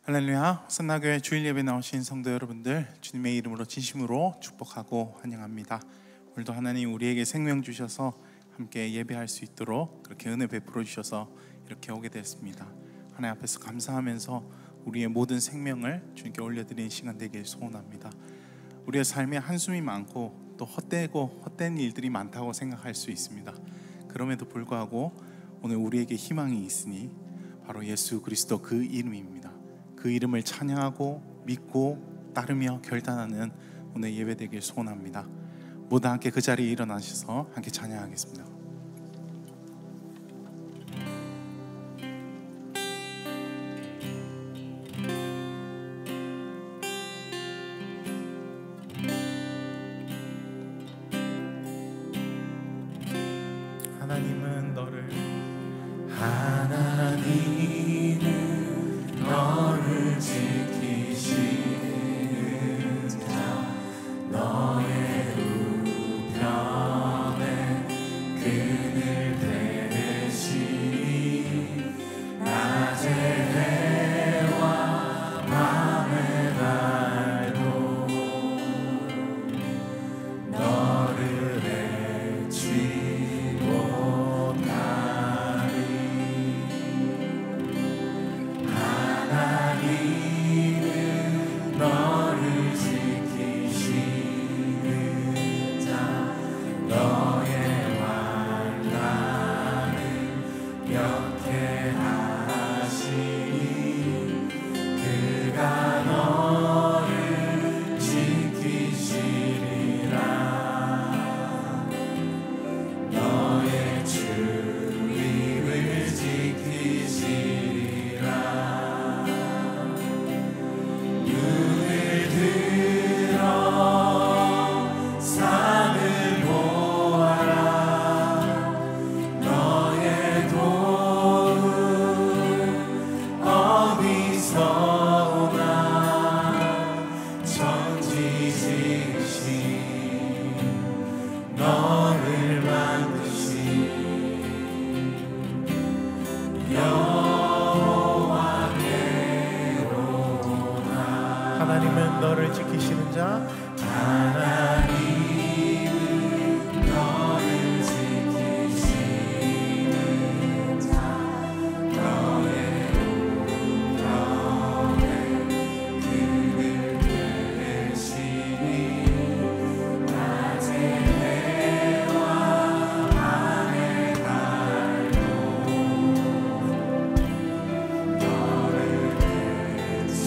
할렐루야. 선나교회 주일 예배 나오신 성도 여러분들, 주님의 이름으로 진심으로 축복하고 환영합니다. 오늘도 하나님 우리에게 생명 주셔서 함께 예배할 수 있도록 그렇게 은혜 베풀어 주셔서 이렇게 오게 되었습니다. 하나님 앞에서 감사하면서 우리의 모든 생명을 주님께 올려드리는 시간 되길 소원합니다. 우리의 삶에 한숨이 많고 또 헛된 일들이 많다고 생각할 수 있습니다. 그럼에도 불구하고 오늘 우리에게 희망이 있으니 바로 예수 그리스도 그 이름입니다. 그 이름을 찬양하고 믿고 따르며 결단하는 오늘 예배 되길 소원합니다. 모두 함께 그 자리에 일어나셔서 함께 찬양하겠습니다. 하나님은 너를 지키시는 자, 너의 우편에 그늘 대시니 낮의 해와 밤의 달도 너를 해치 못하리. 하나님은 너를 지키시는 자, 너의 환난을 역행하시니 그가 너를 지키시리라. 너의 주님을 지키시리라. 눈을 들어 산을 보아라. 너의 도움 어디서 오나. 천지 지으신 너를 만드신 여호와께로다. 하나님은 너를 지키시는 자, 하나님은 너를 지키시는 자, 너의 우편에 그늘 대시니 낮의 해와 밤의 달도 너를 해치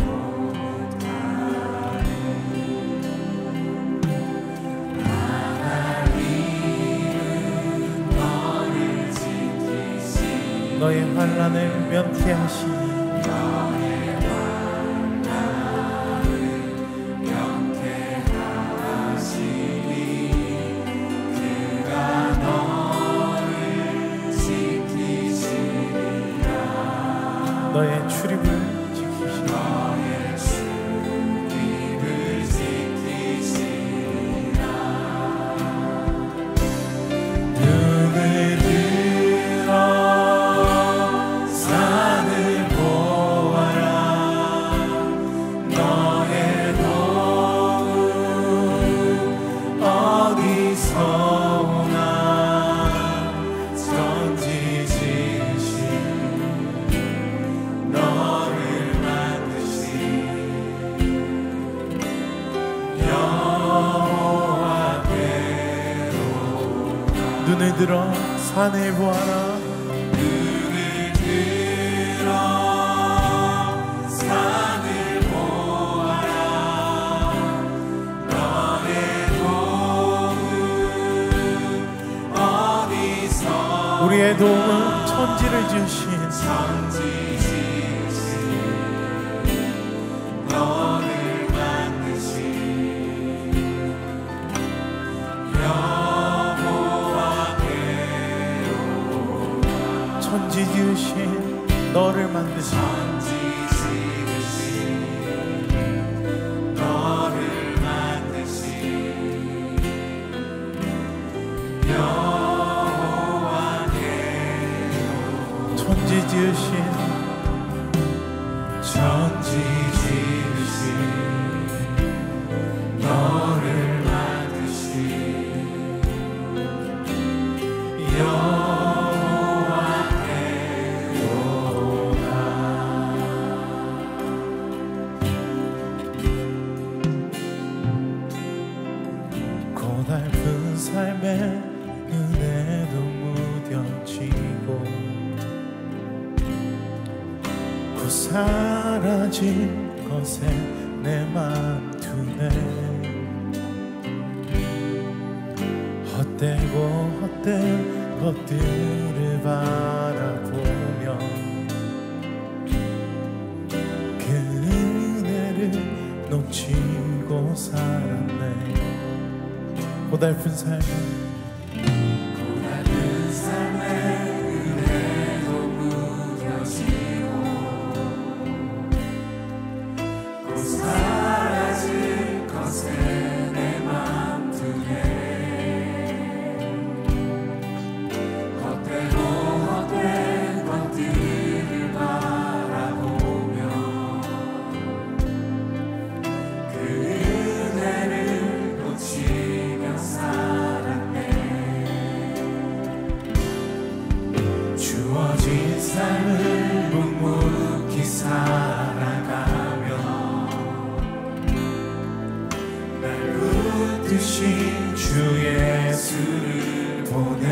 못하리. 하나님은 너를 지키시니 너의 환난을 면케하시니 너의 환난을 면케하시니 그가 너를 지키시리라. 너의 출입을 지키시니 너의 출입을 지키시리라. 눈을 들어 산을 보아라. 너의 도움 어디서 오나. 천지 지으신 너를 만드신 여호와께로다. 눈을 들어 산을 보아라. 눈을 들어 산을 보아라. 너의 도움 어디서. 우리의 도움은 천지를 지으신 천지 지으신 너를 만드신 여호와께로다. 천지 지으신 너를 만드신 천지 지으신 너를 만드신 여호와께로다. 천지 지으신 천지 지으신 너를 만드신 여호와께로다. 고달픈 삶의 은혜도 무뎌지고 곧 사라질 것에 내 맘 두네. 헛되고 헛된 것들을 바라보며 그 은혜를 놓치고 살았네. 고달픈 삶 은혜도 무뎌지고 곧 사라질 것에 내 맘 두네. 헛되고 헛된 것들을 바라보며 그 은혜를 놓치며 살았네. 주어진 삶을 묵묵히 살아가며 날 붙드신 주 예수를 보내.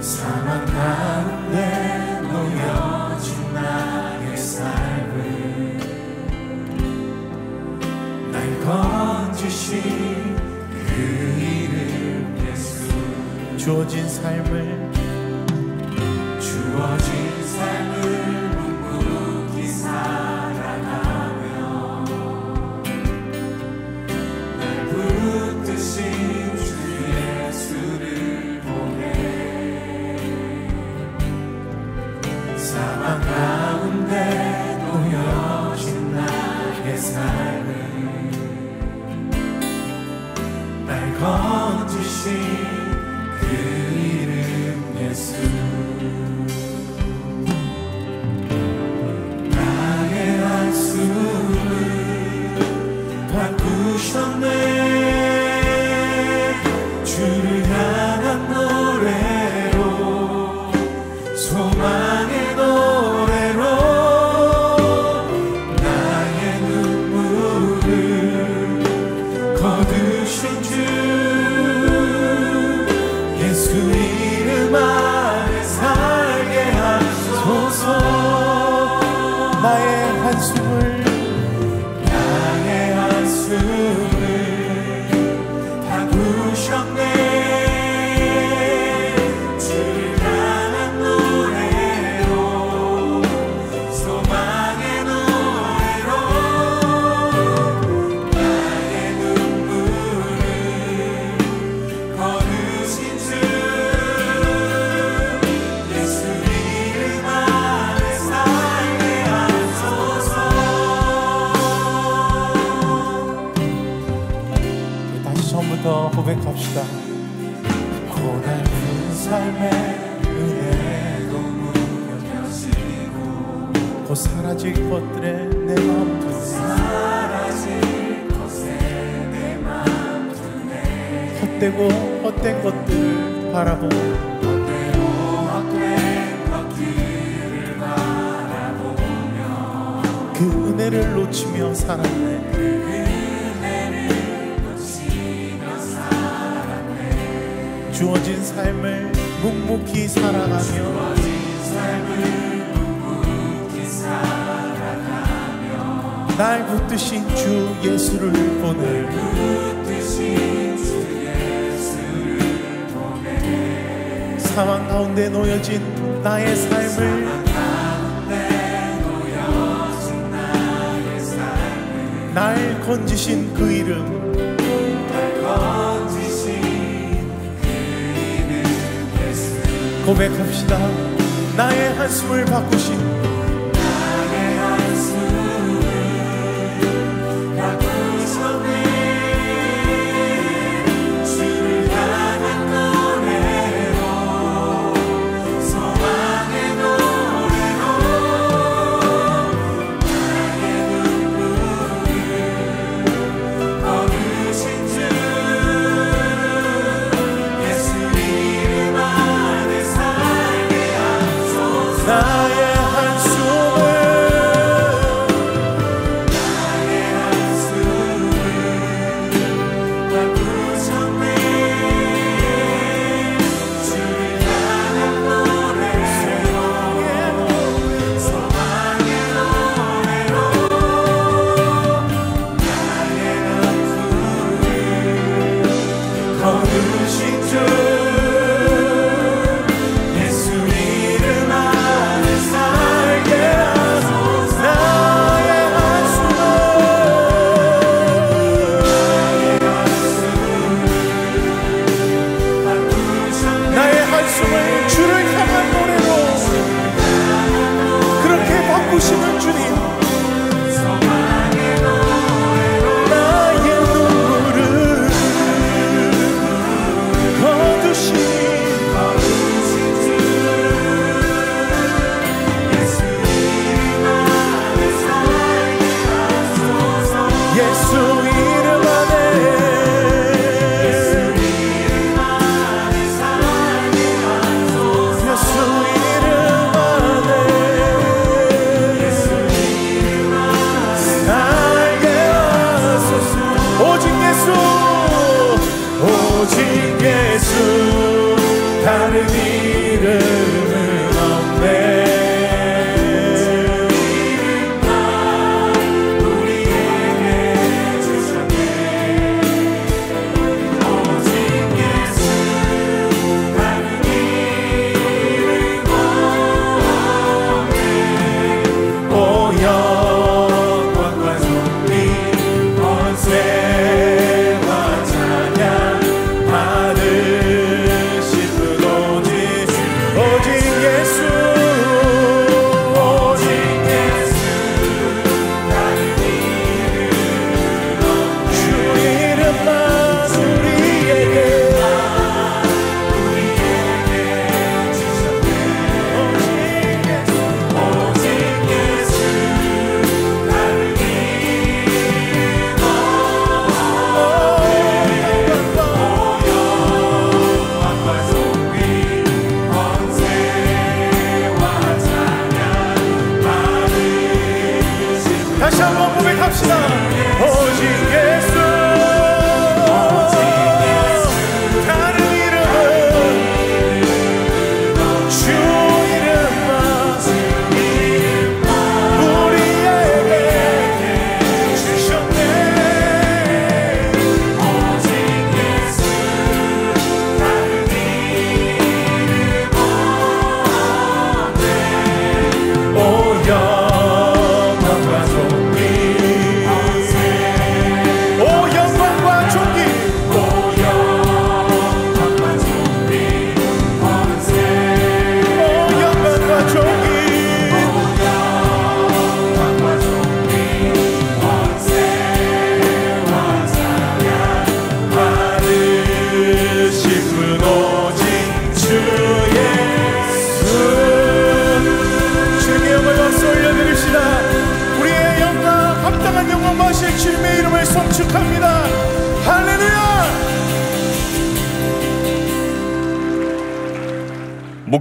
사망 가운데 놓여진 나의 삶을 날 건지신 그 이름 예수. 주어진 삶을 묵묵히 살아가며 날 붙드신 주 예수를 보내. 사망 가운데 놓여진 나의 삶을 날 건지신 그 이름 예수. 나의 한숨을 바꾸셨네. 주를 향한 노래로, 소망의 노래로 나의 눈물을 거두신 주 예수 이름 안에 살게 하소서. 나의 한숨을 바꾸셨네. 주를 향한 노래로, 소망의 노래로 나의 눈물을 거두신 주 예수 이름 안에 살게 하소서. 다시 처음부터 고백합시다. 고달픈 삶의 은혜도 무뎌지고 곧 사라질 것들에 내 맘 두네. 헛되고 헛된 것들을 바라보며 그 은혜를 놓치며 살았네. 주어진 삶을 묵묵히 살아가며 날 붙드신 주 예수를 보내. 사망 가운데 놓여진 나의 삶을 날 건지신 그 이름, 고백합시다. 나의 한숨을 바꾸신 주를 향한 노래로, 소망의 노래로 나의 한숨을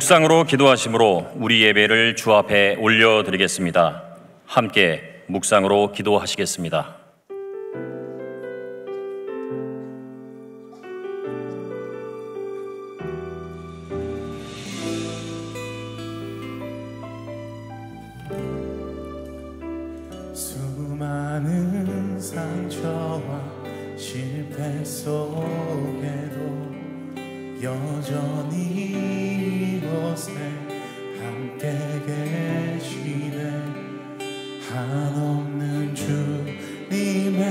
묵상으로 기도하심으로 우리 예배를 주 앞에 올려드리겠습니다. 함께 묵상으로 기도하시겠습니다. 수많은 상처와 실패 속에도 여전히 이곳에 함께 계시네. 한없는 주님의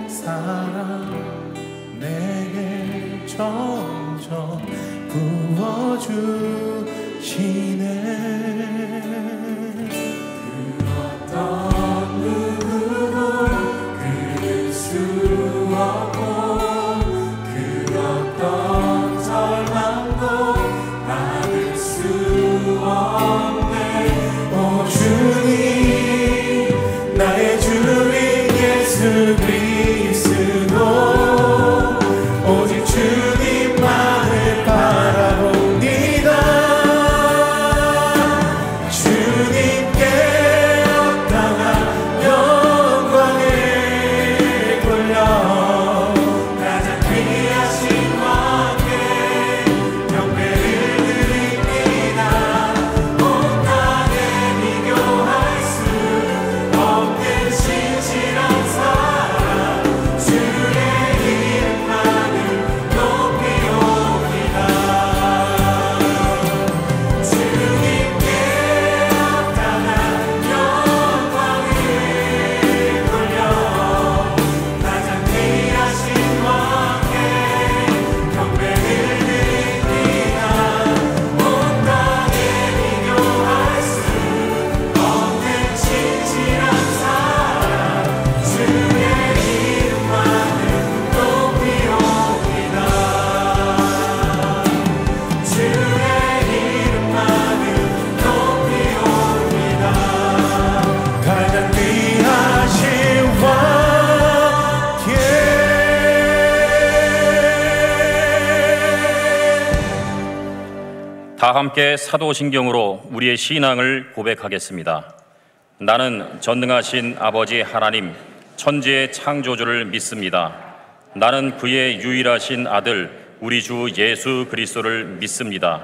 사랑 내게 점점 부어주시네. 그 어떤 누구도 그릴 수 없고 그 어떤 절망 다 함께 사도신경으로 우리의 신앙을 고백하겠습니다. 나는 전능하신 아버지 하나님, 천지의 창조주를 믿습니다. 나는 그의 유일하신 아들, 우리 주 예수 그리스도를 믿습니다.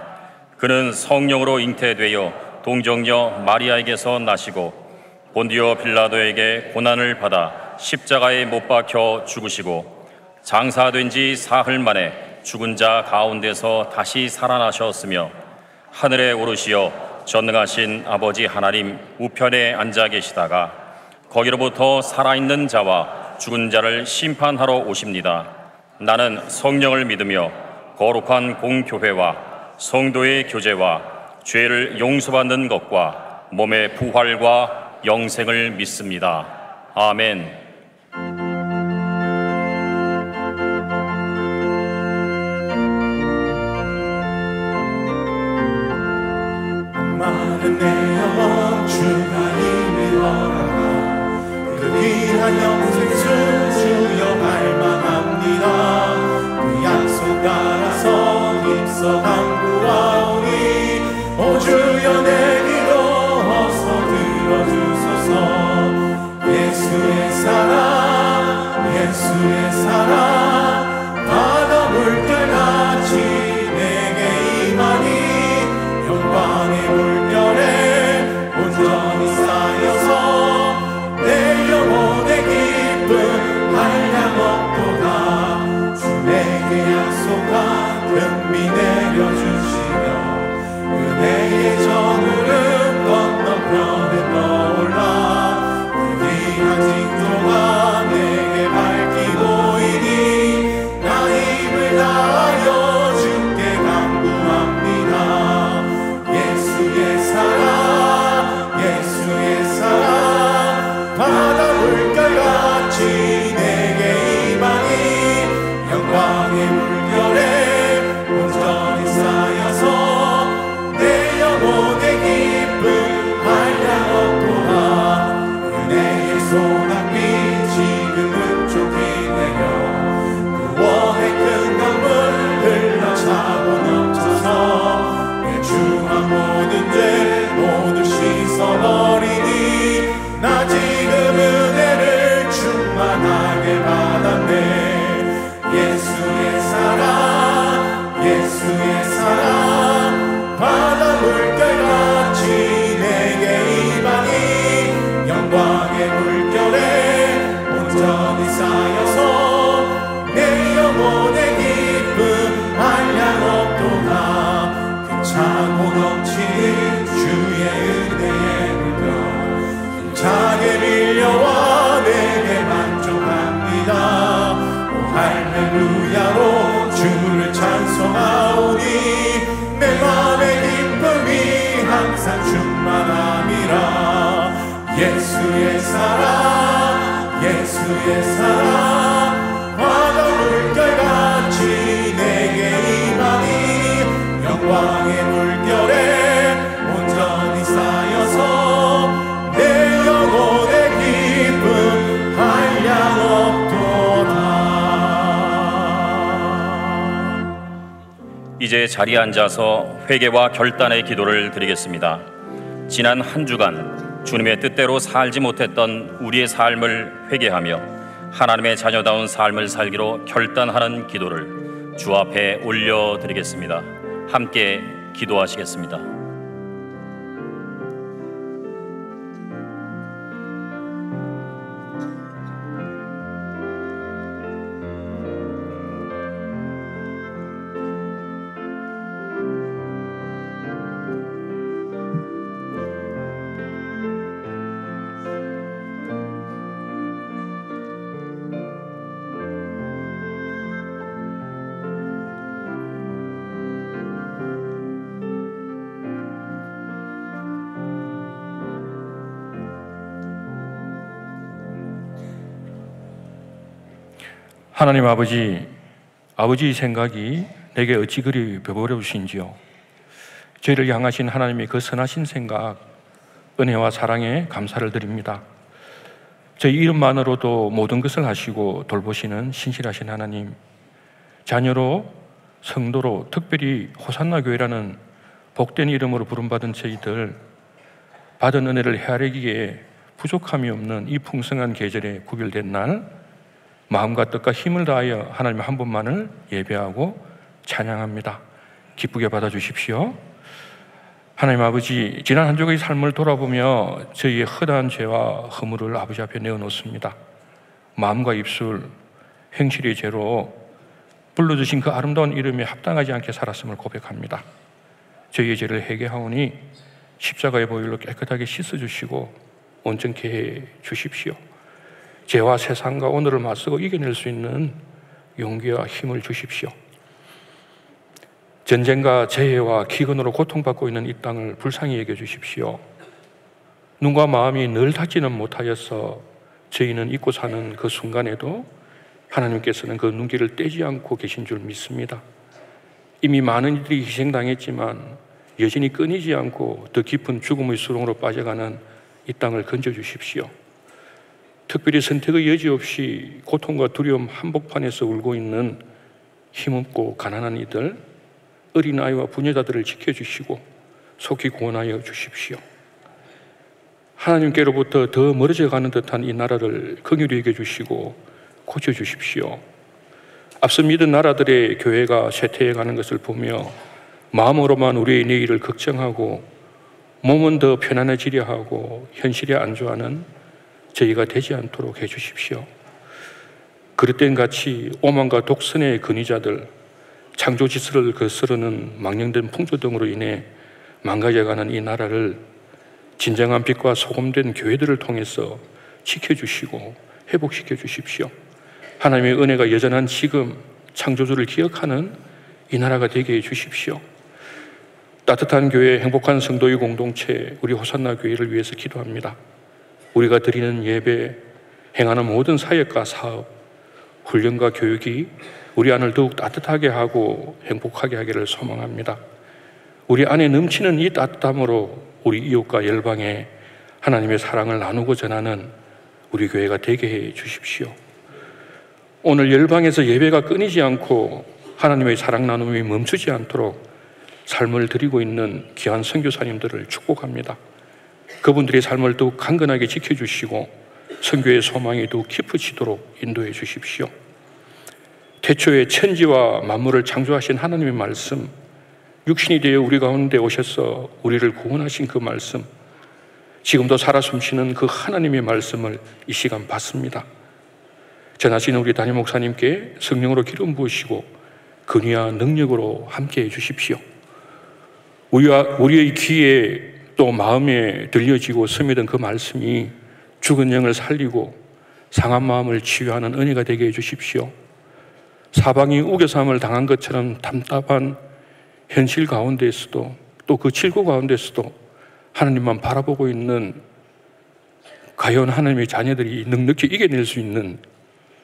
그는 성령으로 잉태되어 동정녀 마리아에게서 나시고 본디오 빌라도에게 고난을 받아 십자가에 못 박혀 죽으시고 장사된 지 사흘 만에 죽은 자 가운데서 다시 살아나셨으며 하늘에 오르시어 전능하신 아버지 하나님 우편에 앉아 계시다가 거기로부터 살아있는 자와 죽은 자를 심판하러 오십니다. 나는 성령을 믿으며 거룩한 공교회와 성도의 교제와 죄를 용서받는 것과 몸의 부활과 영생을 믿습니다. 아멘. 많은 내 영혼 주가 이미 허락하 그 귀한 영생수 주여 갈망합니다. 그 약속 따라서 힘써 간구하오니 오 주여 내 기도 어서 들어주소서. 예수의 사랑 예수의 사랑 바다 물결같이 내게 임하니 영광의 물결에 온전히 쌓여서 내 영혼의 기쁨 한량 없도다. 주 내게 약속한 금비 내려주시며 은혜의 저물은 건너편에 떠올라 그 귀한 징조가 내게 밝히 보이니 나 힘을 다하여 주께 간구합니다. 예수의 사랑 예수의 사랑 바다 물결같이 내게 임하니 영광의 물결에 온전히 쌓여서 내 영혼의 기쁨 한량 없도다. 은혜의 소낙비 지금은 좁히 내려 구원의 큰 강물 흘러차고 넘쳐서 내 주한 모든 죄 모두 씻어버리니 나 지금 은혜를 충만하게 받았네. 예수의 사랑 예수의 사랑 바다 물결같이 내게 임하니 영광의 물결에 온전히 쌓여서 내 영혼의 기쁨 한량 없도다. 그 차고 넘치는 주의 은혜의 물결 힘차게 밀려와 내게 만족합니다. 오 할렐루야로 주를 찬송하오니 내 맘의 기쁨이 항상 충만함이라. 예수의 사랑 예수의 사랑 바다 물결같이 내게 임하니 영광의 물결에 온전히 쌓여서 내 영혼의 기쁨 한량 없도다. 이제 자리에 앉아서 회개와 결단의 기도를 드리겠습니다. 지난 한 주간 주님의 뜻대로 살지 못했던 우리의 삶을 회개하며 하나님의 자녀다운 삶을 살기로 결단하는 기도를 주 앞에 올려드리겠습니다. 함께 기도하시겠습니다. 하나님 아버지의 생각이 내게 어찌 그리 배부르신지요. 저희를 향하신 하나님의 그 선하신 생각, 은혜와 사랑에 감사를 드립니다. 저희 이름만으로도 모든 것을 하시고 돌보시는 신실하신 하나님, 자녀로 성도로 특별히 호산나 교회라는 복된 이름으로 부름받은 저희들, 받은 은혜를 헤아리기에 부족함이 없는 이 풍성한 계절에 구별된 날, 마음과 뜻과 힘을 다하여 하나님 한 분만을 예배하고 찬양합니다. 기쁘게 받아주십시오. 하나님 아버지, 지난 한 주의 삶을 돌아보며 저희의 허다한 죄와 허물을 아버지 앞에 내어놓습니다. 마음과 입술, 행실의 죄로 불러주신 그 아름다운 이름에 합당하지 않게 살았음을 고백합니다. 저희의 죄를 회개하오니 십자가의 보혈로 깨끗하게 씻어주시고 온전케 해 주십시오. 죄와 세상과 오늘을 맞서고 이겨낼 수 있는 용기와 힘을 주십시오. 전쟁과 재해와 기근으로 고통받고 있는 이 땅을 불쌍히 여겨주십시오. 눈과 마음이 늘 닫지는 못하여서 저희는 잊고 사는 그 순간에도 하나님께서는 그 눈길을 떼지 않고 계신 줄 믿습니다. 이미 많은 이들이 희생당했지만 여전히 끊이지 않고 더 깊은 죽음의 수렁으로 빠져가는 이 땅을 건져주십시오. 특별히 선택의 여지 없이 고통과 두려움 한복판에서 울고 있는 힘없고 가난한 이들, 어린아이와 부녀자들을 지켜주시고 속히 구원하여 주십시오. 하나님께로부터 더 멀어져 가는 듯한 이 나라를 긍휼히 여겨주시고 고쳐주십시오. 앞서 믿은 나라들의 교회가 쇠퇴해가는 것을 보며 마음으로만 우리의 내일을 걱정하고 몸은 더 편안해지려 하고 현실에 안주하는 저희가 되지 않도록 해주십시오. 그릇된 같이 오만과 독선의 근위자들, 창조 질서를 거스르는 망령된 풍조 등으로 인해 망가져가는 이 나라를 진정한 빛과 소금된 교회들을 통해서 지켜주시고 회복시켜 주십시오. 하나님의 은혜가 여전한 지금 창조주를 기억하는 이 나라가 되게 해 주십시오. 따뜻한 교회, 행복한 성도의 공동체, 우리 호산나 교회를 위해서 기도합니다. 우리가 드리는 예배, 행하는 모든 사역과 사업, 훈련과 교육이 우리 안을 더욱 따뜻하게 하고 행복하게 하기를 소망합니다. 우리 안에 넘치는 이 따뜻함으로 우리 이웃과 열방에 하나님의 사랑을 나누고 전하는 우리 교회가 되게 해 주십시오. 오늘 열방에서 예배가 끊이지 않고 하나님의 사랑 나눔이 멈추지 않도록 삶을 드리고 있는 귀한 선교사님들을 축복합니다. 그분들의 삶을 더욱 강건하게 지켜주시고 선교의 소망이 더욱 깊어지도록 인도해 주십시오. 태초에 천지와 만물을 창조하신 하나님의 말씀, 육신이 되어 우리 가운데 오셔서 우리를 구원하신 그 말씀, 지금도 살아 숨쉬는 그 하나님의 말씀을 이 시간 받습니다. 전하신 우리 담임 목사님께 성령으로 기름 부으시고 근위와 능력으로 함께해 주십시오. 우리의 귀에 또 마음에 들려지고 스며든 그 말씀이 죽은 영을 살리고 상한 마음을 치유하는 은혜가 되게 해주십시오. 사방이 우겨삼을 당한 것처럼 답답한 현실 가운데에서도 또 그 질고 가운데서도 하나님만 바라보고 있는 과연 하나님의 자녀들이 넉넉히 이겨낼 수 있는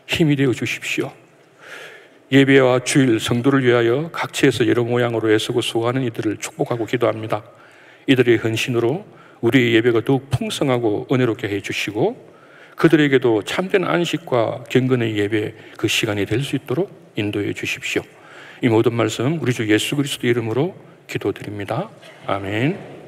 힘이 되어 주십시오. 예배와 주일, 성도를 위하여 각처에서 여러 모양으로 애쓰고 수고하는 이들을 축복하고 기도합니다. 이들의 헌신으로 우리의 예배가 더욱 풍성하고 은혜롭게 해주시고 그들에게도 참된 안식과 경건의 예배 그 시간이 될 수 있도록 인도해 주십시오. 이 모든 말씀 우리 주 예수 그리스도 이름으로 기도드립니다. 아멘.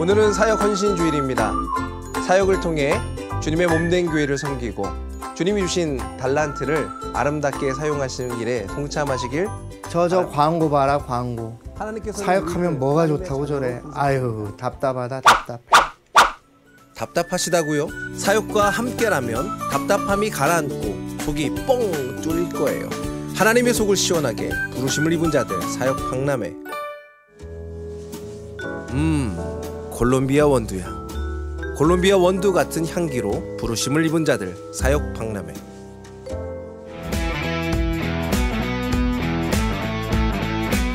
오늘은 사역 헌신 주일입니다. 사역을 통해 주님의 몸된 교회를 섬기고 주님이 주신 달란트를 아름답게 사용하시는 일에 동참하시길. 저 광고 봐라, 광고. 하나님께서 사역하면 뭐가 좋다고 저래. 아유, 답답하다, 답답해. 답답하시다고요? 사역과 함께라면 답답함이 가라앉고 속이 뻥 뚫릴 거예요. 하나님의 속을 시원하게 부르심을 입은 자들 사역 박람회. 콜롬비아 원두향. 콜롬비아 원두 같은 향기로 부르심을 입은 자들 사역 박람회.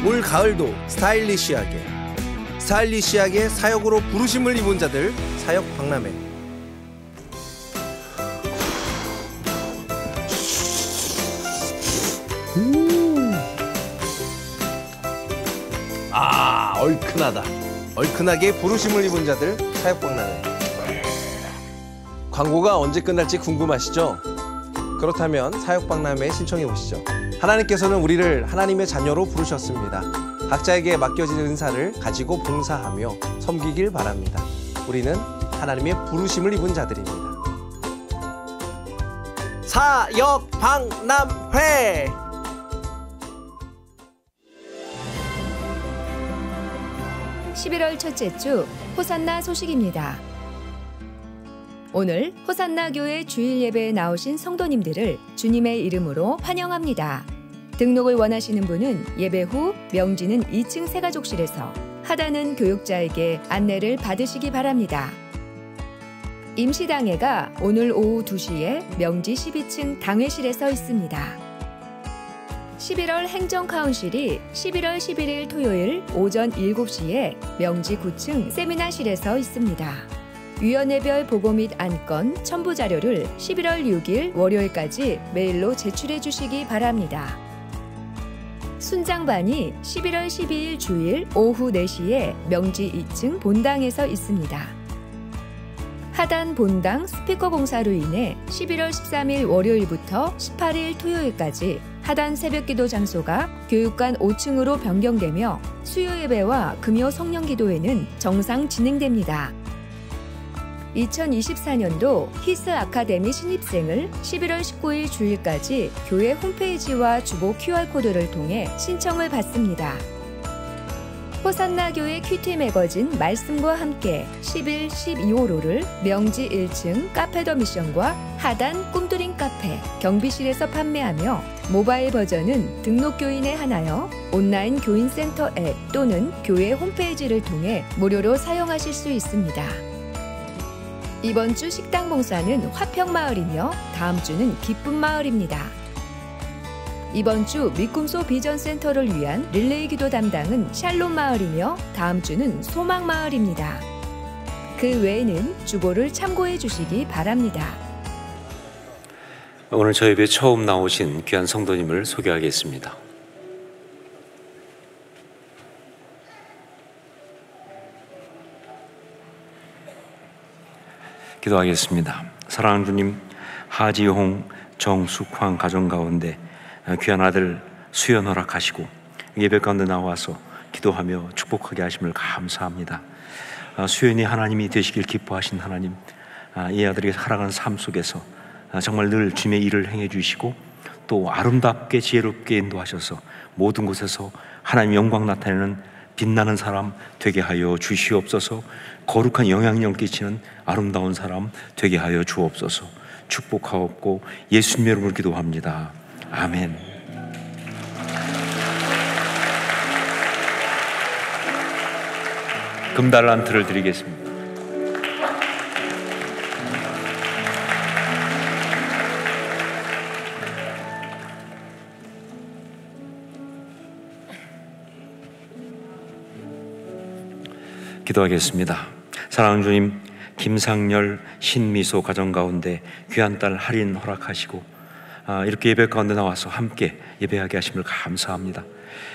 올 가을도 스타일리시하게 사역으로 부르심을 입은 자들 사역 박람회. 얼큰하게 부르심을 입은 자들 사역 박람회. 광고가 언제 끝날지 궁금하시죠? 그렇다면 사역 박람회에 신청해 보시죠. 하나님께서는 우리를 하나님의 자녀로 부르셨습니다. 각자에게 맡겨진 은사를 가지고 봉사하며 섬기길 바랍니다. 우리는 하나님의 부르심을 입은 자들입니다. 사역 박람회. (11월) 첫째 주 호산나 소식입니다. 오늘 호산나 교회 주일 예배에 나오신 성도님들을 주님의 이름으로 환영합니다. 등록을 원하시는 분은 예배 후 명지는 2층 새가족실에서, 하단은 교육자에게 안내를 받으시기 바랍니다. 임시당회가 오늘 오후 2시에 명지 12층 당회실에서 있습니다. 11월 행정카운실이 11월 11일 토요일 오전 7시에 명지 9층 세미나실에서 있습니다. 위원회별 보고 및 안건, 첨부 자료를 11월 6일 월요일까지 메일로 제출해 주시기 바랍니다. 순장반이 11월 12일 주일 오후 4시에 명지 2층 본당에서 있습니다. 하단 본당 스피커 공사로 인해 11월 13일 월요일부터 18일 토요일까지 하단 새벽기도 장소가 교육관 5층으로 변경되며 수요 예배와 금요 성령 기도회는 정상 진행됩니다. 2024년도 히스 아카데미 신입생을 11월 19일 주일까지 교회 홈페이지와 주보 QR코드를 통해 신청을 받습니다. 호산나 교회 큐티 매거진 말씀과 함께 11, 12호로를 명지 1층 카페 더 미션과 하단 꿈드림 카페 경비실에서 판매하며 모바일 버전은 등록 교인에 한하여 온라인 교인센터 앱 또는 교회 홈페이지를 통해 무료로 사용하실 수 있습니다. 이번 주 식당 봉사는 화평마을이며 다음 주는 기쁨마을입니다. 이번 주 미꿈소 비전센터를 위한 릴레이 기도 담당은 샬롬마을이며 다음 주는 소망마을입니다. 그 외에는 주보를 참고해 주시기 바랍니다. 오늘 저희 예배 처음 나오신 귀한 성도님을 소개하겠습니다. 기도하겠습니다. 사랑하는 주님, 하지홍, 정숙황 가정 가운데 귀한 아들 수연 허락하시고 예배 가운데 나와서 기도하며 축복하게 하심을 감사합니다. 수연이 하나님이 되시길 기뻐하신 하나님, 이 아들이 살아가는 삶 속에서 정말 늘 주님의 일을 행해 주시고 또 아름답게 지혜롭게 인도하셔서 모든 곳에서 하나님의 영광 나타내는 빛나는 사람 되게 하여 주시옵소서. 거룩한 영향력 끼치는 아름다운 사람 되게 하여 주옵소서. 축복하옵고 예수님의 이름으로 기도합니다. 아멘. 금달란트를 드리겠습니다. 기도하겠습니다. 사랑하는 주님, 김상열, 신미소 가정 가운데 귀한 딸 할인 허락하시고 이렇게 예배 가운데 나와서 함께 예배하게 하심을 감사합니다.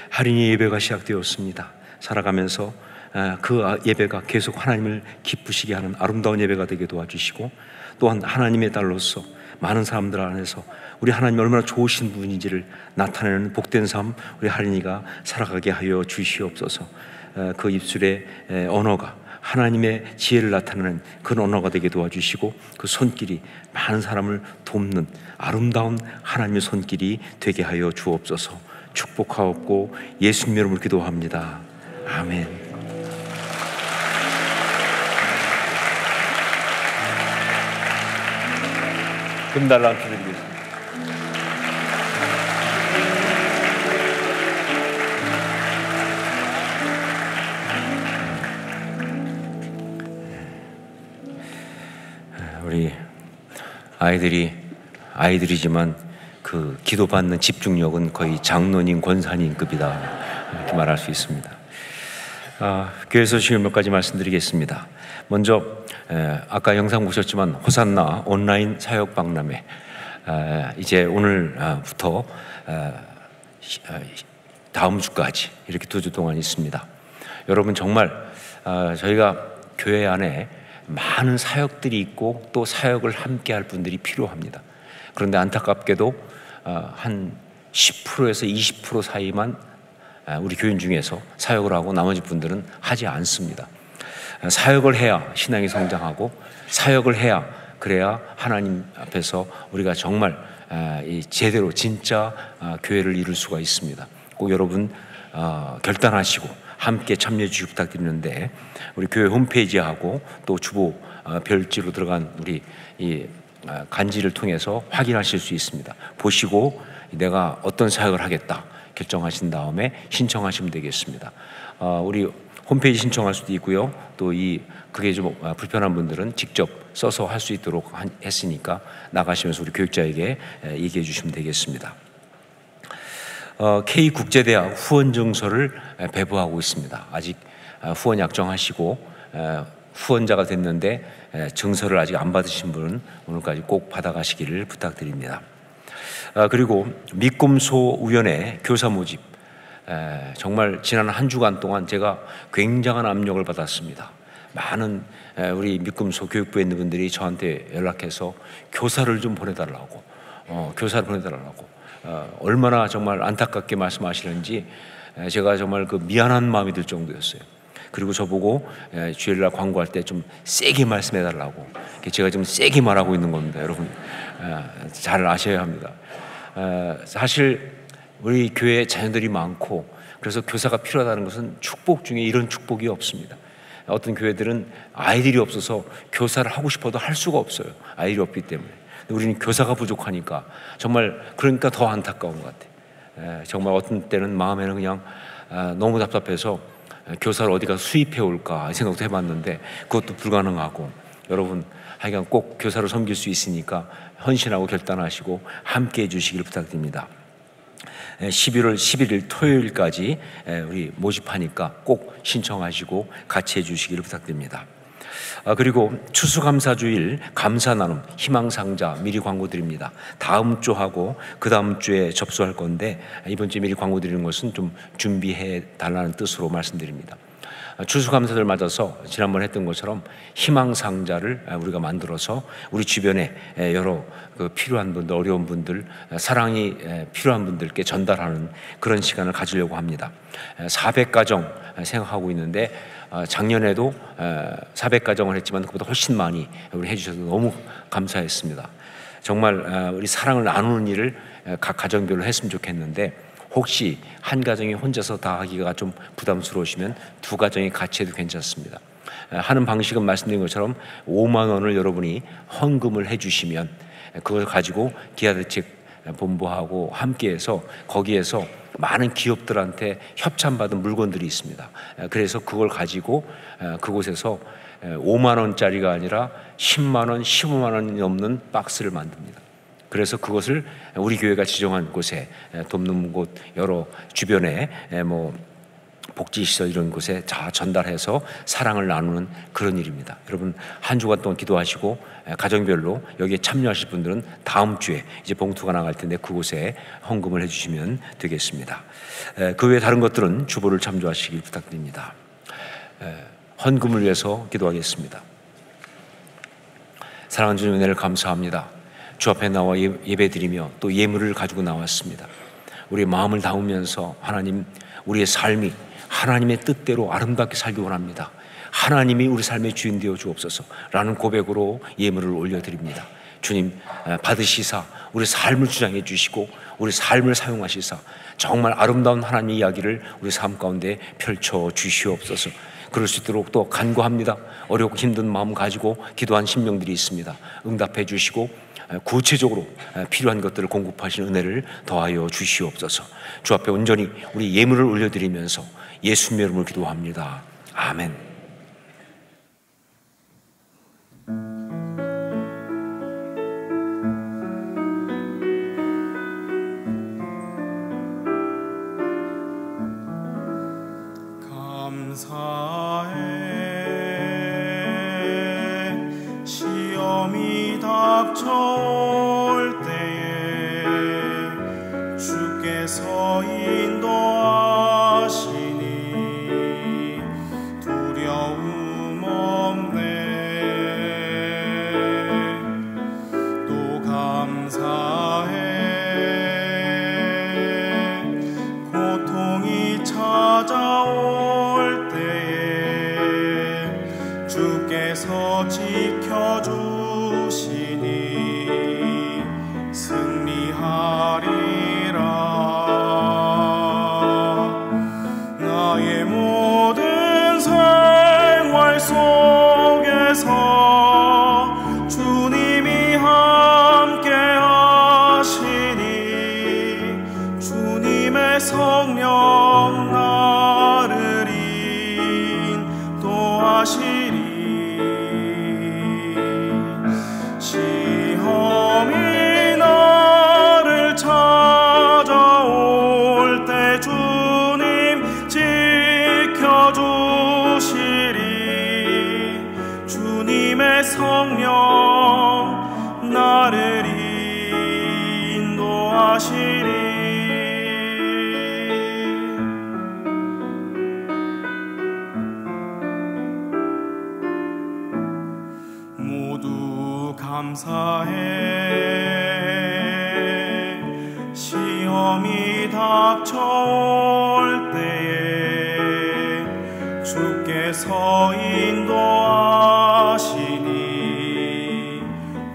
할인이 예배가 시작되었습니다. 살아가면서 그 예배가 계속 하나님을 기쁘시게 하는 아름다운 예배가 되게 도와주시고 또한 하나님의 딸로서 많은 사람들 안에서 우리 하나님이 얼마나 좋으신 분인지를 나타내는 복된 삶 우리 할인이가 살아가게 하여 주시옵소서. 그 입술의 언어가 하나님의 지혜를 나타내는 그런 언어가 되게 도와주시고 그 손길이 많은 사람을 돕는 아름다운 하나님의 손길이 되게 하여 주옵소서. 축복하옵고 예수님 이름으로 기도합니다. 아멘. 금달랑 기도드리겠습니다. 우리 아이들이지만 그 기도받는 집중력은 거의 장로님, 권사님급이다 이렇게 말할 수 있습니다. 교회에서 지금 몇 가지 말씀드리겠습니다. 먼저 아까 영상 보셨지만 호산나 온라인 사역 박람회 이제 오늘부터 다음 주까지 이렇게 2주 동안 있습니다. 여러분 정말 저희가 교회 안에 많은 사역들이 있고 또 사역을 함께 할 분들이 필요합니다. 그런데 안타깝게도 한 10%에서 20% 사이만 우리 교인 중에서 사역을 하고 나머지 분들은 하지 않습니다. 사역을 해야 신앙이 성장하고 사역을 해야 그래야 하나님 앞에서 우리가 정말 제대로 진짜 교회를 이룰 수가 있습니다. 꼭 여러분 결단하시고 함께 참여해 주시기 부탁드리는데 우리 교회 홈페이지하고 또 주보 별지로 들어간 우리 이 간지를 통해서 확인하실 수 있습니다. 보시고 내가 어떤 사역을 하겠다 결정하신 다음에 신청하시면 되겠습니다. 우리 홈페이지 신청할 수도 있고요. 또 그게 좀 불편한 분들은 직접 써서 할 수 있도록 했으니까 나가시면서 우리 교육자에게 얘기해 주시면 되겠습니다. K국제대학 후원증서를 배부하고 있습니다. 아직 후원 약정하시고 후원자가 됐는데 증서를 아직 안 받으신 분은 오늘까지 꼭 받아가시기를 부탁드립니다. 그리고 믿음소 우연의 교사 모집, 정말 지난 한 주간 동안 제가 굉장한 압력을 받았습니다. 많은 우리 믿음소 교육부에 있는 분들이 저한테 연락해서 교사를 좀 보내달라고, 교사를 보내달라고 얼마나 정말 안타깝게 말씀하시는지 제가 정말 그 미안한 마음이 들 정도였어요. 그리고 저보고 주일날 광고할 때 좀 세게 말씀해달라고, 제가 좀 세게 말하고 있는 겁니다. 여러분 잘 아셔야 합니다. 사실 우리 교회에 자녀들이 많고 그래서 교사가 필요하다는 것은 축복 중에 이런 축복이 없습니다. 어떤 교회들은 아이들이 없어서 교사를 하고 싶어도 할 수가 없어요. 아이들이 없기 때문에. 우리는 교사가 부족하니까 정말 그러니까 더 안타까운 것 같아요. 정말 어떤 때는 마음에는 그냥 너무 답답해서 교사를 어디가 수입해 올까 생각도 해봤는데 그것도 불가능하고, 여러분 하여간 꼭 교사를 섬길 수 있으니까 헌신하고 결단하시고 함께 해주시길 부탁드립니다. 11월 11일 토요일까지 우리 모집하니까 꼭 신청하시고 같이 해주시기를 부탁드립니다. 그리고 추수감사주일 감사나눔 희망상자 미리 광고 드립니다. 다음 주하고 그 다음 주에 접수할 건데 이번 주에 미리 광고 드리는 것은 좀 준비해 달라는 뜻으로 말씀드립니다. 추수감사절 맞아서 지난번에 했던 것처럼 희망상자를 우리가 만들어서 우리 주변에 여러 필요한 분들, 어려운 분들, 사랑이 필요한 분들께 전달하는 그런 시간을 가지려고 합니다. 400가정 생각하고 있는데 작년에도 400가정을 했지만 그보다 훨씬 많이 우리 해주셔서 너무 감사했습니다. 정말 우리 사랑을 나누는 일을 각 가정별로 했으면 좋겠는데 혹시 한 가정이 혼자서 다 하기가 좀 부담스러우시면 두 가정이 같이 해도 괜찮습니다. 하는 방식은 말씀드린 것처럼 5만 원을 여러분이 헌금을 해주시면 그걸 가지고 기아대책 본부하고 함께해서 거기에서 많은 기업들한테 협찬받은 물건들이 있습니다. 그래서 그걸 가지고 그곳에서 5만 원짜리가 아니라 10만 원, 15만 원이 넘는 박스를 만듭니다. 그래서 그것을 우리 교회가 지정한 곳에 돕는 곳 여러 주변에 복지시설 이런 곳에 다 전달해서 사랑을 나누는 그런 일입니다. 여러분 한 주간 동안 기도하시고 가정별로 여기에 참여하실 분들은 다음 주에 이제 봉투가 나갈 텐데 그곳에 헌금을 해주시면 되겠습니다. 그 외에 다른 것들은 주보를 참조하시길 부탁드립니다. 헌금을 위해서 기도하겠습니다. 사랑하는 주님 은혜를 감사합니다. 주 앞에 나와 예배드리며 또 예물을 가지고 나왔습니다. 우리의 마음을 담으면서 하나님 우리의 삶이 하나님의 뜻대로 아름답게 살기 원합니다. 하나님이 우리 삶의 주인 되어 주옵소서라는 고백으로 예물을 올려드립니다. 주님, 받으시사 우리 삶을 주장해 주시고 우리 삶을 사용하시사 정말 아름다운 하나님의 이야기를 우리 삶 가운데 펼쳐 주시옵소서. 그럴 수 있도록 또 간구합니다. 어렵고 힘든 마음 가지고 기도한 심령들이 있습니다. 응답해 주시고 구체적으로 필요한 것들을 공급하시는 은혜를 더하여 주시옵소서. 주 앞에 온전히 우리 예물을 올려드리면서 예수님의 이름으로 기도합니다. 아멘. 감사해. 시험이 닥쳐올 때에 주께서 인도하시니 두려움 없네. 또 감사해. 고통이 찾아올 때에 주께서 지켜주시니 승리하리라. 나의 모든 생활 속에서 주님이 함께 하시니 주님의 성령 나를 인도하시리. 시험이 나를 찾아올 때 주님 지켜주시리. 주님의 성령 나를 인도하시리. 모두 감사해. 시험이 닥쳐올 때에 주께서 인도하시니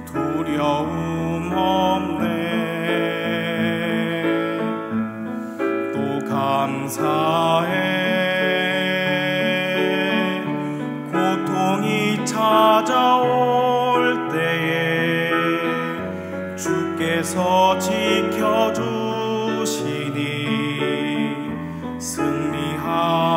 두려움 없네. 또 감사해. 고통이 찾아올 때에 주께서 지켜주시니 승리하리라.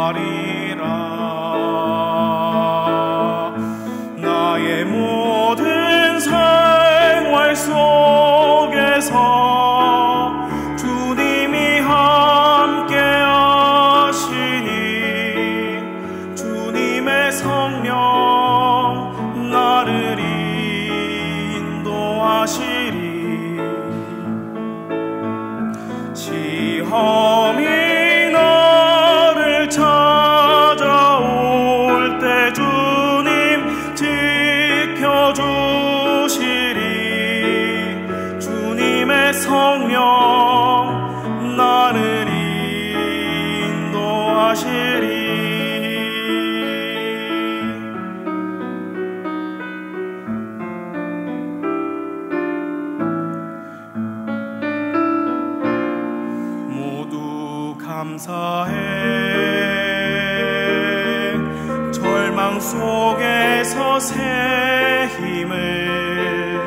나의 모든 생활 속에서 주님이 함께 하시니 주님의 성령 나를 인도하시리. 시험이 나를 찾아올 때 주님 지켜주시리. 주님의 성령 나를 인도하시리. 모두 감사해. 절망 속에서 새 힘을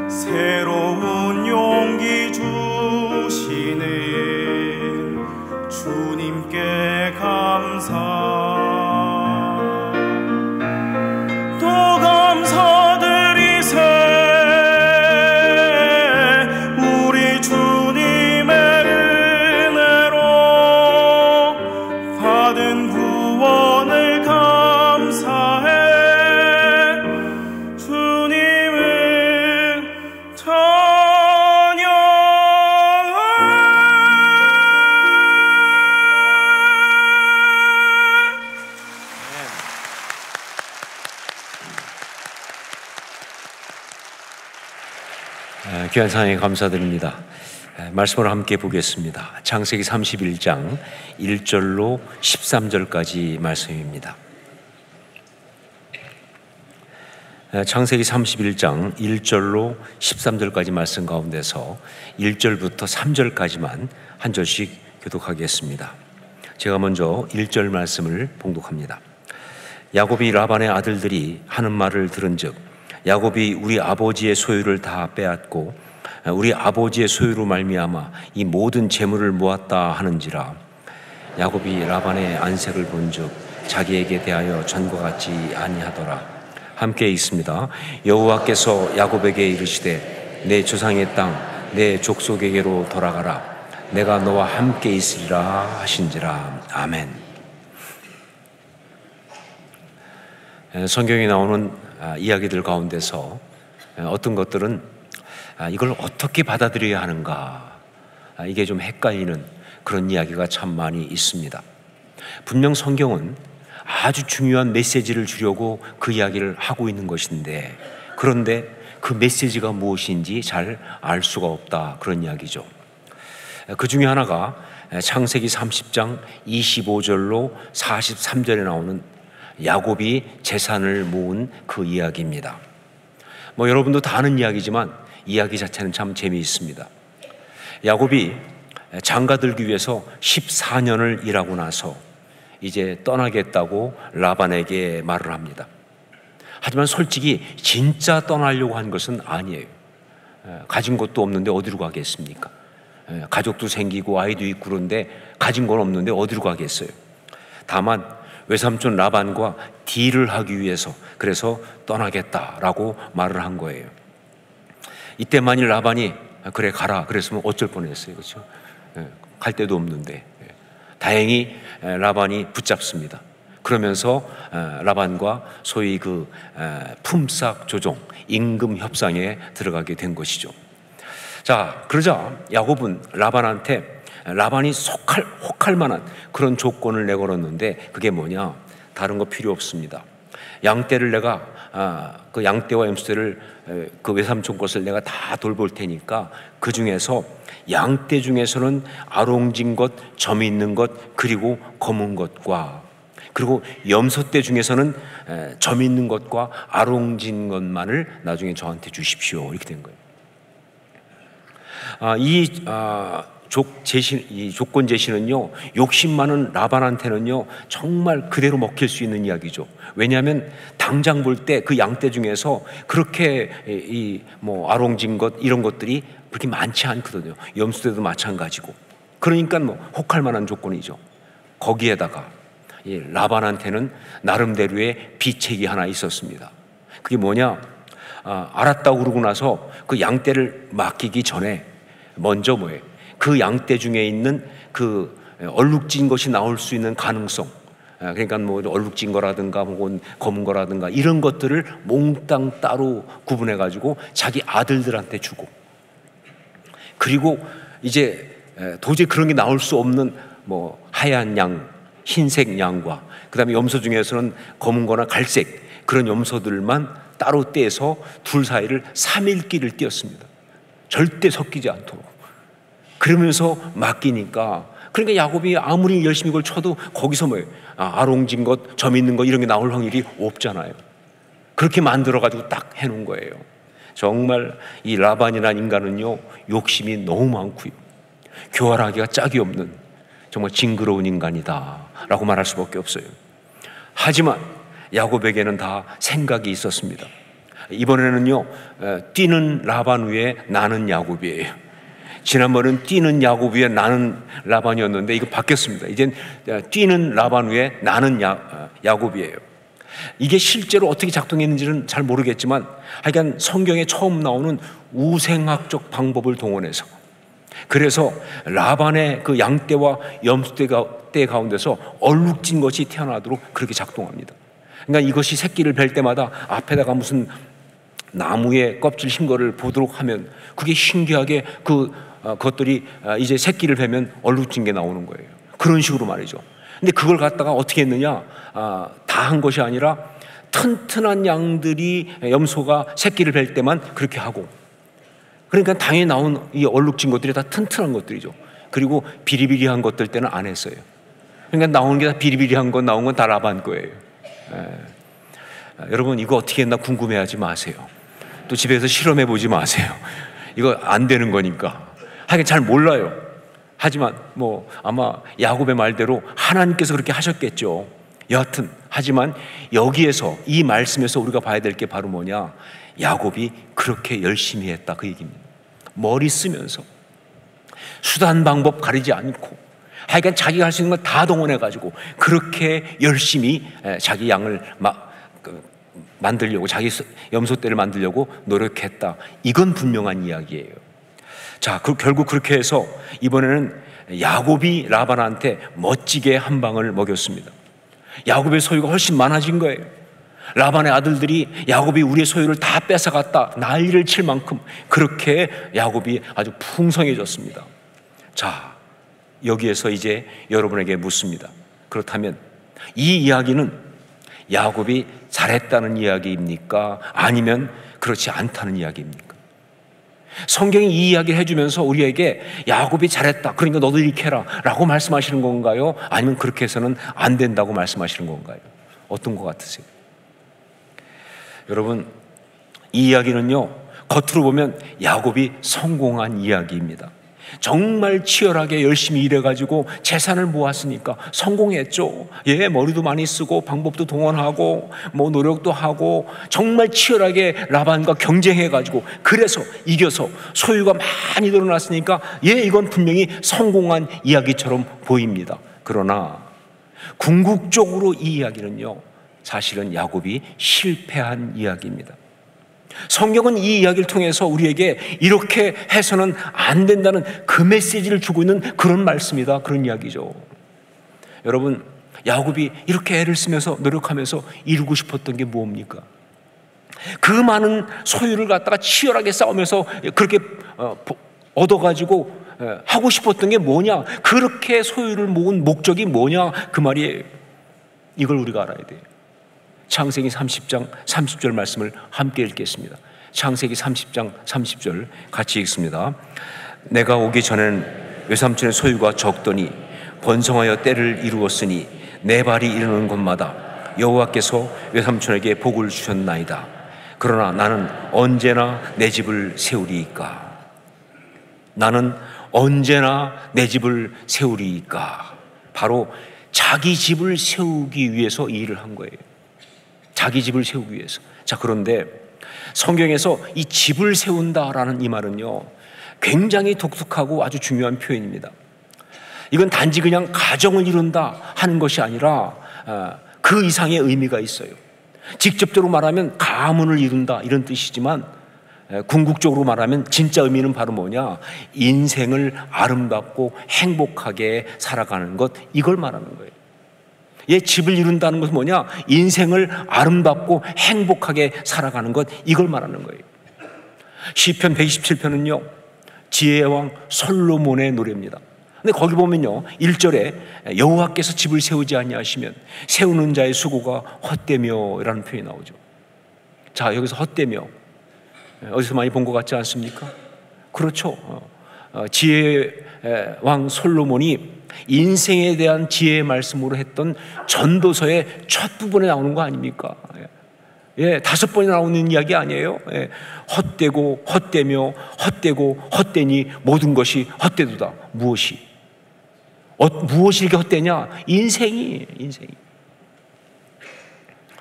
새로운 용기 주시는 주님께 감사. 또 감사드리세. 우리 주님의 은혜로 받은 구원을 감사해. 주님을 귀한 사랑에 감사드립니다. 말씀을 함께 보겠습니다. 창세기 31장 1절로 13절까지 말씀입니다. 창세기 31장 1절로 13절까지 말씀 가운데서 1절부터 3절까지만 한 절씩 교독하겠습니다. 제가 먼저 1절 말씀을 봉독합니다. 야곱이 라반의 아들들이 하는 말을 들은즉 야곱이 우리 아버지의 소유를 다 빼앗고 우리 아버지의 소유로 말미암아 이 모든 재물을 모았다 하는지라. 야곱이 라반의 안색을 본즉 자기에게 대하여 전과 같지 아니하더라. 함께 있습니다. 여호와께서 야곱에게 이르시되 내 조상의 땅 내 족속에게로 돌아가라. 내가 너와 함께 있으리라 하신지라. 아멘. 성경에 나오는 이야기들 가운데서 어떤 것들은 이걸 어떻게 받아들여야 하는가, 이게 좀 헷갈리는 그런 이야기가 참 많이 있습니다. 분명 성경은 아주 중요한 메시지를 주려고 그 이야기를 하고 있는 것인데, 그런데 그 메시지가 무엇인지 잘 알 수가 없다, 그런 이야기죠. 그 중에 하나가 창세기 30장 25절로 43절에 나오는 야곱이 재산을 모은 그 이야기입니다. 여러분도 다 아는 이야기지만 이야기 자체는 참 재미있습니다. 야곱이 장가들기 위해서 14년을 일하고 나서 이제 떠나겠다고 라반에게 말을 합니다. 하지만 솔직히 진짜 떠나려고 한 것은 아니에요. 가진 것도 없는데 어디로 가겠습니까? 가족도 생기고 아이도 있고 그런데 가진 건 없는데 어디로 가겠어요? 다만 외삼촌 라반과 딜을 하기 위해서 그래서 떠나겠다라고 말을 한 거예요. 이때 만일 라반이 그래 가라 그랬으면 어쩔 뻔했어요. 그렇죠? 갈 데도 없는데. 다행히 라반이 붙잡습니다. 그러면서 라반과 소위 그 품삯 조정, 임금 협상에 들어가게 된 것이죠. 자, 그러자 야곱은 라반한테 라반이 혹할 만한 그런 조건을 내걸었는데, 그게 뭐냐? 다른 거 필요 없습니다. 양떼를 내가 그 양떼와 염소떼를 그 외삼촌 것을 내가 다 돌볼 테니까 그 중에서 양떼 중에서는 아롱진 것, 점이 있는 것, 그리고 검은 것과, 그리고 염소떼 중에서는 점이 있는 것과 아롱진 것만을 나중에 저한테 주십시오. 이렇게 된 거예요. 이 조건 제시는요, 욕심 많은 라반한테는요 정말 그대로 먹힐 수 있는 이야기죠. 왜냐하면 당장 볼 때 그 양떼 중에서 그렇게 아롱진 것 이런 것들이 그렇게 많지 않거든요. 염소떼도 마찬가지고. 그러니까 혹할 만한 조건이죠. 거기에다가 이 라반한테는 나름대로의 비책이 하나 있었습니다. 그게 뭐냐? 알았다고 그러고 나서 그 양떼를 맡기기 전에 먼저 그 양떼 중에 있는 그 얼룩진 것이 나올 수 있는 가능성, 그러니까 얼룩진 거라든가 혹은 검은 거라든가 이런 것들을 몽땅 따로 구분해 가지고 자기 아들들한테 주고, 그리고 이제 도저히 그런 게 나올 수 없는 하얀 양, 흰색 양과 그다음에 염소 중에서는 검은 거나 갈색 그런 염소들만 따로 떼서 둘 사이를 3일길을 띄었습니다. 절대 섞이지 않도록. 그러면서 맡기니까, 그러니까 야곱이 아무리 열심히 그걸 쳐도 거기서 아롱진 것, 점 있는 것 이런 게 나올 확률이 없잖아요. 그렇게 만들어가지고 딱 해놓은 거예요. 정말 이 라반이라는 인간은요 욕심이 너무 많고요, 교활하기가 짝이 없는 정말 징그러운 인간이다 라고 말할 수밖에 없어요. 하지만 야곱에게는 다 생각이 있었습니다. 이번에는요 뛰는 라반 위에 나는 야곱이에요. 지난번은 뛰는 야곱 위에 나는 라반이었는데 이거 바뀌었습니다. 이젠 뛰는 라반 위에 나는 야곱이에요. 이게 실제로 어떻게 작동했는지는 잘 모르겠지만 하여간 성경에 처음 나오는 우생학적 방법을 동원해서, 그래서 라반의 그 양떼와 염소떼 가운데서 얼룩진 것이 태어나도록 그렇게 작동합니다. 그러니까 이것이 새끼를 뵐 때마다 앞에다가 무슨 나무에 껍질 흰 거를 보도록 하면 그게 신기하게 그것들이 이제 새끼를 뵈면 얼룩진 게 나오는 거예요. 그런 식으로 말이죠. 근데 그걸 갖다가 어떻게 했느냐? 다 한 것이 아니라 튼튼한 양들이 염소가 새끼를 뵐 때만 그렇게 하고, 그러니까 당연히 나온 이 얼룩진 것들이 다 튼튼한 것들이죠. 그리고 비리비리한 것들 때는 안 했어요. 그러니까 나오는 게 다 비리비리한 건 나온 건 다 라반 거예요. 여러분 이거 어떻게 했나 궁금해하지 마세요. 또 집에서 실험해 보지 마세요. 이거 안 되는 거니까. 하긴 잘 몰라요. 하지만 뭐 아마 야곱의 말대로 하나님께서 그렇게 하셨겠죠. 여하튼 하지만 여기에서 이 말씀에서 우리가 봐야 될 게 바로 뭐냐, 야곱이 그렇게 열심히 했다 그 얘기입니다. 머리 쓰면서 수단 방법 가리지 않고 하여간 자기가 할 수 있는 걸 다 동원해 가지고 그렇게 열심히 자기 양을 만들려고, 자기 염소떼를 만들려고 노력했다. 이건 분명한 이야기예요. 자, 결국 그렇게 해서 이번에는 야곱이 라반한테 멋지게 한 방을 먹였습니다. 야곱의 소유가 훨씬 많아진 거예요. 라반의 아들들이 야곱이 우리의 소유를 다 뺏어갔다 난리를 칠 만큼 그렇게 야곱이 아주 풍성해졌습니다. 자, 여기에서 이제 여러분에게 묻습니다. 그렇다면 이 이야기는 야곱이 잘했다는 이야기입니까? 아니면 그렇지 않다는 이야기입니까? 성경이 이 이야기를 해주면서 우리에게 야곱이 잘했다, 그러니까 너도 이렇게 해라 라고 말씀하시는 건가요? 아니면 그렇게 해서는 안 된다고 말씀하시는 건가요? 어떤 것 같으세요? 여러분, 이 이야기는요, 겉으로 보면 야곱이 성공한 이야기입니다. 정말 치열하게 열심히 일해가지고 재산을 모았으니까 성공했죠. 예, 머리도 많이 쓰고 방법도 동원하고 뭐 노력도 하고 정말 치열하게 라반과 경쟁해가지고 그래서 이겨서 소유가 많이 늘어났으니까 예, 이건 분명히 성공한 이야기처럼 보입니다. 그러나 궁극적으로 이 이야기는요, 사실은 야곱이 실패한 이야기입니다. 성경은 이 이야기를 통해서 우리에게 이렇게 해서는 안 된다는 그 메시지를 주고 있는 그런 말씀이다, 그런 이야기죠. 여러분, 야곱이 이렇게 애를 쓰면서 노력하면서 이루고 싶었던 게 뭡니까? 그 많은 소유를 갖다가 치열하게 싸우면서 그렇게 얻어가지고 하고 싶었던 게 뭐냐? 그렇게 소유를 모은 목적이 뭐냐? 그 말이에요. 이걸 우리가 알아야 돼요. 창세기 30장 30절 말씀을 함께 읽겠습니다. 창세기 30장 30절 같이 읽습니다. 내가 오기 전에는 외삼촌의 소유가 적더니 번성하여 때를 이루었으니 내 발이 이르는 곳마다 여호와께서 외삼촌에게 복을 주셨나이다. 그러나 나는 언제나 내 집을 세우리이까. 나는 언제나 내 집을 세우리이까. 바로 자기 집을 세우기 위해서 이 일을 한 거예요. 자기 집을 세우기 위해서. 자, 그런데 성경에서 이 집을 세운다라는 이 말은요, 굉장히 독특하고 아주 중요한 표현입니다. 이건 단지 그냥 가정을 이룬다 하는 것이 아니라 그 이상의 의미가 있어요. 직접적으로 말하면 가문을 이룬다 이런 뜻이지만 궁극적으로 말하면 진짜 의미는 바로 뭐냐, 인생을 아름답고 행복하게 살아가는 것, 이걸 말하는 거예요. 예, 집을 이룬다는 것은 뭐냐, 인생을 아름답고 행복하게 살아가는 것, 이걸 말하는 거예요. 시편 127편은요 지혜의 왕 솔로몬의 노래입니다. 근데 거기 보면요 1절에 여호와께서 집을 세우지 아니하시면 세우는 자의 수고가 헛되며 라는 표현이 나오죠. 자, 여기서 헛되며 어디서 많이 본 것 같지 않습니까? 그렇죠. 지혜의 왕 솔로몬이 인생에 대한 지혜의 말씀으로 했던 전도서의 첫 부분에 나오는 거 아닙니까? 예, 5번이 나오는 이야기 아니에요? 예, 헛되고 헛되며 헛되고 헛되니 모든 것이 헛되도다. 무엇이 이렇게 헛되냐? 인생이.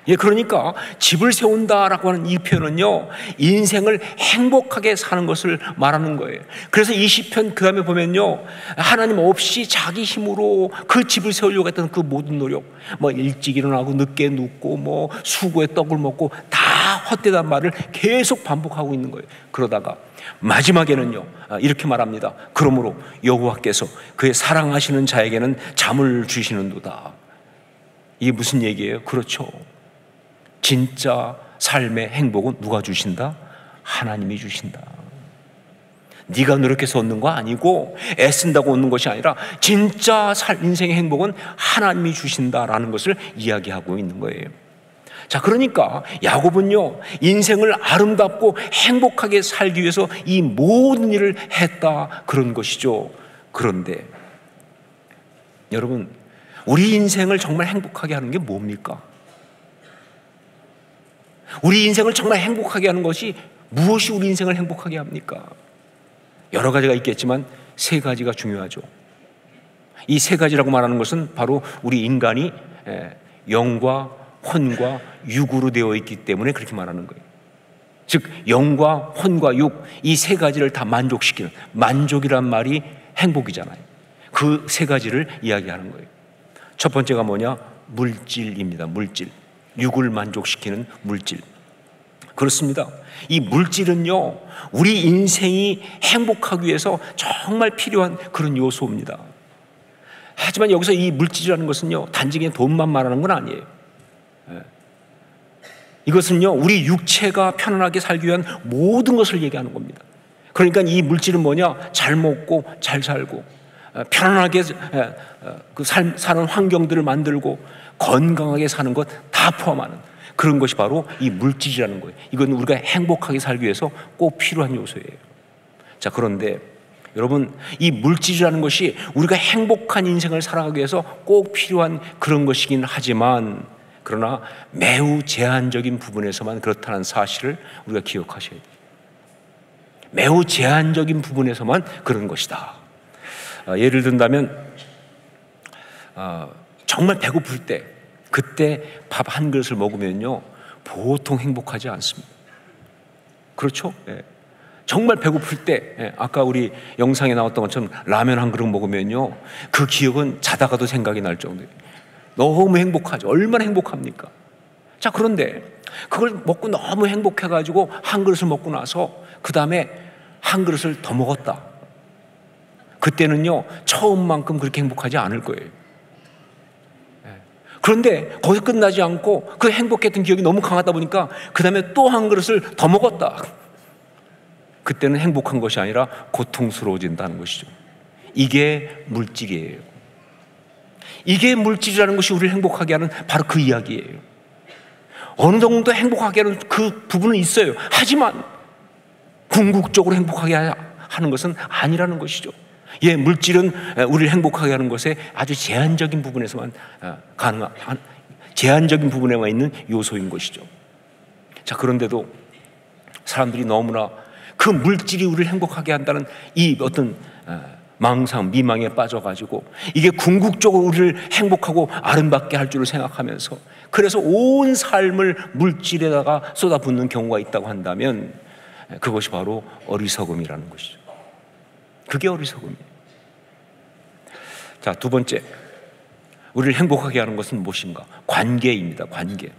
예, 그러니까 집을 세운다라고 하는 이 표현은요, 인생을 행복하게 사는 것을 말하는 거예요. 그래서 이 시편 그 다음에 보면요, 하나님 없이 자기 힘으로 그 집을 세우려고 했던 그 모든 노력, 뭐 일찍 일어나고 늦게 눕고 뭐 수고에 떡을 먹고 다 헛되단 말을 계속 반복하고 있는 거예요. 그러다가 마지막에는요 이렇게 말합니다. 그러므로 여호와께서 그의 사랑하시는 자에게는 잠을 주시는도다. 이게 무슨 얘기예요? 그렇죠. 진짜 삶의 행복은 누가 주신다? 하나님이 주신다. 네가 노력해서 얻는 거 아니고 애쓴다고 얻는 것이 아니라 진짜 인생의 행복은 하나님이 주신다라는 것을 이야기하고 있는 거예요. 자, 그러니까 야곱은요 인생을 아름답고 행복하게 살기 위해서 이 모든 일을 했다, 그런 것이죠. 그런데 여러분, 우리 인생을 정말 행복하게 하는 게 뭡니까? 우리 인생을 정말 행복하게 하는 것이 무엇이 우리 인생을 행복하게 합니까? 여러 가지가 있겠지만 세 가지가 중요하죠. 이 세 가지라고 말하는 것은 바로 우리 인간이 영과 혼과 육으로 되어 있기 때문에 그렇게 말하는 거예요. 즉 영과 혼과 육, 이 세 가지를 다 만족시키는, 만족이란 말이 행복이잖아요. 그 세 가지를 이야기하는 거예요. 첫 번째가 뭐냐? 물질입니다. 물질. 육을 만족시키는 물질. 그렇습니다. 이 물질은요, 우리 인생이 행복하기 위해서 정말 필요한 그런 요소입니다. 하지만 여기서 이 물질이라는 것은요, 단지 그냥 돈만 말하는 건 아니에요. 이것은요, 우리 육체가 편안하게 살기 위한 모든 것을 얘기하는 겁니다. 그러니까 이 물질은 뭐냐? 잘 먹고 잘 살고 편안하게 사는 환경들을 만들고 건강하게 사는 것 다 포함하는 그런 것이 바로 이 물질이라는 거예요. 이건 우리가 행복하게 살기 위해서 꼭 필요한 요소예요. 자, 그런데 여러분, 이 물질이라는 것이 우리가 행복한 인생을 살아가기 위해서 꼭 필요한 그런 것이긴 하지만, 그러나 매우 제한적인 부분에서만 그렇다는 사실을 우리가 기억하셔야 돼요. 매우 제한적인 부분에서만 그런 것이다. 예를 든다면 정말 배고플 때, 그때 밥 한 그릇을 먹으면요 보통 행복하지 않습니다. 그렇죠? 예. 정말 배고플 때, 아까 우리 영상에 나왔던 것처럼 라면 한 그릇 먹으면요 그 기억은 자다가도 생각이 날 정도예요. 너무 행복하죠. 얼마나 행복합니까? 자, 그런데 그걸 먹고 너무 행복해가지고 한 그릇을 먹고 나서 그 다음에 한 그릇을 더 먹었다. 그때는요 처음만큼 그렇게 행복하지 않을 거예요. 그런데 거기서 끝나지 않고 그 행복했던 기억이 너무 강하다 보니까 그 다음에 또 한 그릇을 더 먹었다. 그때는 행복한 것이 아니라 고통스러워진다는 것이죠. 이게 물질이에요. 이게 물질이라는 것이 우리를 행복하게 하는 바로 그 이야기예요. 어느 정도 행복하게 하는 그 부분은 있어요. 하지만 궁극적으로 행복하게 하는 것은 아니라는 것이죠. 예, 물질은 우리를 행복하게 하는 것에 아주 제한적인 부분에서만 가능한, 제한적인 부분에만 있는 요소인 것이죠. 자, 그런데도 사람들이 너무나 그 물질이 우리를 행복하게 한다는 이 어떤 망상, 미망에 빠져가지고 이게 궁극적으로 우리를 행복하고 아름답게 할 줄을 생각하면서 그래서 온 삶을 물질에다가 쏟아붓는 경우가 있다고 한다면 그것이 바로 어리석음이라는 것이죠. 그게 어리석음이에요. 자, 두 번째, 우리를 행복하게 하는 것은 무엇인가? 관계입니다. 관계.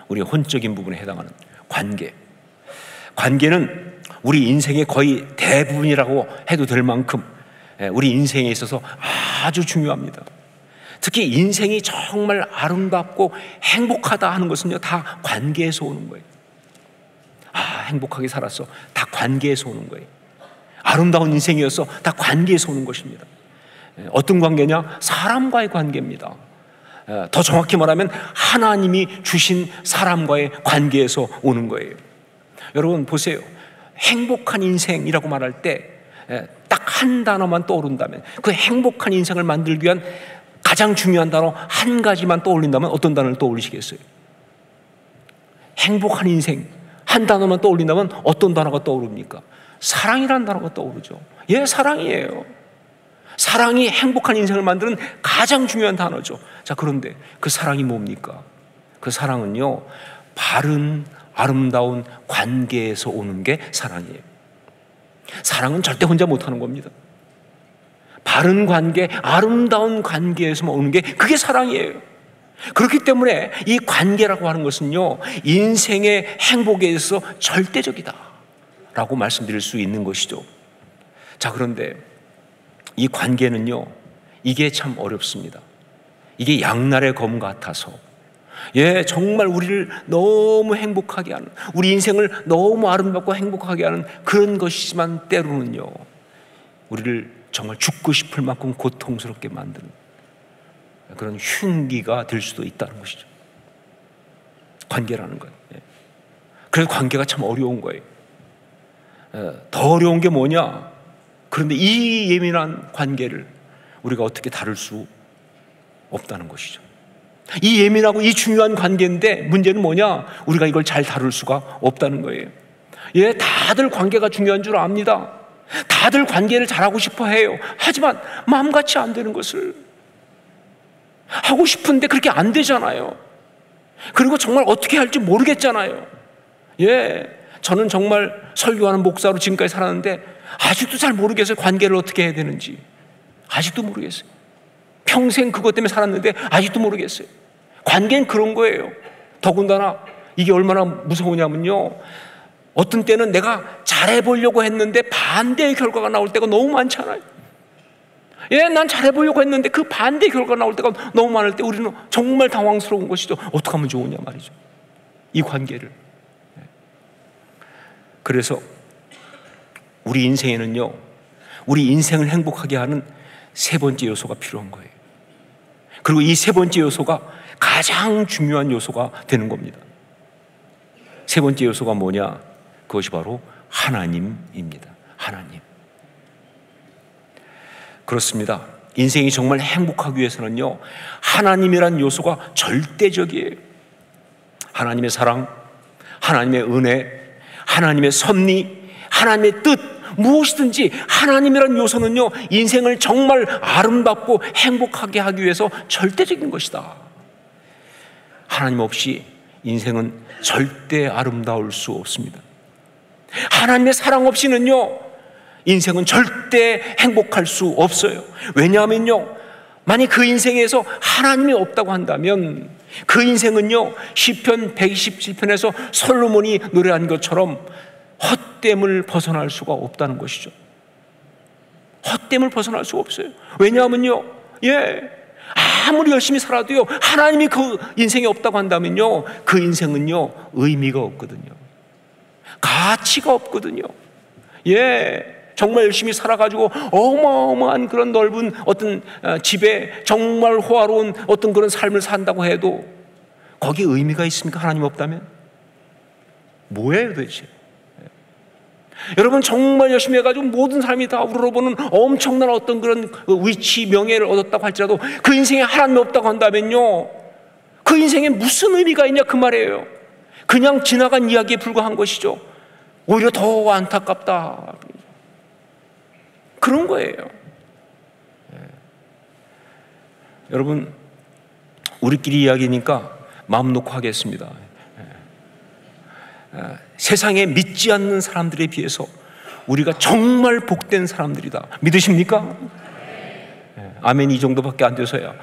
우리의 혼적인 부분에 해당하는 관계. 관계는 우리 인생의 거의 대부분이라고 해도 될 만큼 우리 인생에 있어서 아주 중요합니다. 특히 인생이 정말 아름답고 행복하다 하는 것은요 다 관계에서 오는 거예요. 행복하게 살았어. 다 관계에서 오는 거예요. 아름다운 인생이었어. 다 관계에서 오는 것입니다. 어떤 관계냐? 사람과의 관계입니다. 더 정확히 말하면 하나님이 주신 사람과의 관계에서 오는 거예요. 여러분 보세요. 행복한 인생이라고 말할 때 딱 한 단어만 떠오른다면, 그 행복한 인생을 만들기 위한 가장 중요한 단어 한 가지만 떠올린다면 어떤 단어를 떠올리시겠어요? 행복한 인생 한 단어만 떠올린다면 어떤 단어가 떠오릅니까? 사랑이라는 단어가 떠오르죠. 예, 사랑이에요. 사랑이 행복한 인생을 만드는 가장 중요한 단어죠. 자, 그런데 그 사랑이 뭡니까? 그 사랑은요 바른 아름다운 관계에서 오는 게 사랑이에요. 사랑은 절대 혼자 못하는 겁니다. 바른 관계, 아름다운 관계에서만 오는 게 그게 사랑이에요. 그렇기 때문에 이 관계라고 하는 것은요 인생의 행복에 있어서 절대적이다 라고 말씀드릴 수 있는 것이죠. 자, 그런데 이 관계는요 이게 참 어렵습니다. 이게 양날의 검 같아서 예, 정말 우리를 너무 행복하게 하는, 우리 인생을 너무 아름답고 행복하게 하는 그런 것이지만 때로는요 우리를 정말 죽고 싶을 만큼 고통스럽게 만드는 그런 흉기가 될 수도 있다는 것이죠. 관계라는 거예요. 그래서 관계가 참 어려운 거예요. 더 어려운 게 뭐냐? 그런데 이 예민한 관계를 우리가 어떻게 다룰 수 없다는 것이죠. 이 예민하고 이 중요한 관계인데 문제는 뭐냐? 우리가 이걸 잘 다룰 수가 없다는 거예요. 예, 다들 관계가 중요한 줄 압니다. 다들 관계를 잘하고 싶어 해요. 하지만 마음같이 안 되는 것을 하고 싶은데 그렇게 안 되잖아요. 그리고 정말 어떻게 할지 모르겠잖아요. 예, 저는 정말 설교하는 목사로 지금까지 살았는데 아직도 잘 모르겠어요. 관계를 어떻게 해야 되는지 아직도 모르겠어요. 평생 그것 때문에 살았는데 아직도 모르겠어요. 관계는 그런 거예요. 더군다나 이게 얼마나 무서우냐면요, 어떤 때는 내가 잘해보려고 했는데 반대의 결과가 나올 때가 너무 많잖아요. 예, 난 잘해보려고 했는데 그 반대의 결과가 나올 때가 너무 많을 때 우리는 정말 당황스러운 것이죠. 어떻게 하면 좋으냐 말이죠, 이 관계를. 그래서 우리 인생에는요, 우리 인생을 행복하게 하는 세 번째 요소가 필요한 거예요. 그리고 이 세 번째 요소가 가장 중요한 요소가 되는 겁니다. 세 번째 요소가 뭐냐? 그것이 바로 하나님입니다. 하나님. 그렇습니다. 인생이 정말 행복하기 위해서는요, 하나님이란 요소가 절대적이에요. 하나님의 사랑, 하나님의 은혜, 하나님의 섭리, 하나님의 뜻, 무엇이든지 하나님이란 요소는요, 인생을 정말 아름답고 행복하게 하기 위해서 절대적인 것이다. 하나님 없이 인생은 절대 아름다울 수 없습니다. 하나님의 사랑 없이는요, 인생은 절대 행복할 수 없어요. 왜냐하면요, 만약 그 인생에서 하나님이 없다고 한다면 그 인생은요, 시편 127편에서 솔로몬이 노래한 것처럼 헛됨을 벗어날 수가 없다는 것이죠. 헛됨을 벗어날 수가 없어요. 왜냐하면요, 아무리 열심히 살아도요, 하나님이 그 인생에 없다고 한다면요, 그 인생은요, 의미가 없거든요. 가치가 없거든요. 정말 열심히 살아가지고 어마어마한 그런 넓은 어떤 집에 정말 호화로운 어떤 그런 삶을 산다고 해도 거기에 의미가 있습니까? 하나님 없다면? 뭐예요 도대체? 여러분, 정말 열심히 해가지고 모든 사람이 다 우러러보는 엄청난 어떤 그런 위치, 명예를 얻었다고 할지라도 그 인생에 하나님이 없다고 한다면요, 그 인생에 무슨 의미가 있냐 그 말이에요. 그냥 지나간 이야기에 불과한 것이죠. 오히려 더 안타깝다, 그런 거예요. 여러분, 우리끼리 이야기니까 마음 놓고 하겠습니다. 세상에 믿지 않는 사람들에 비해서 우리가 정말 복된 사람들이다. 믿으십니까? 아멘. 이 정도밖에 안 돼서야.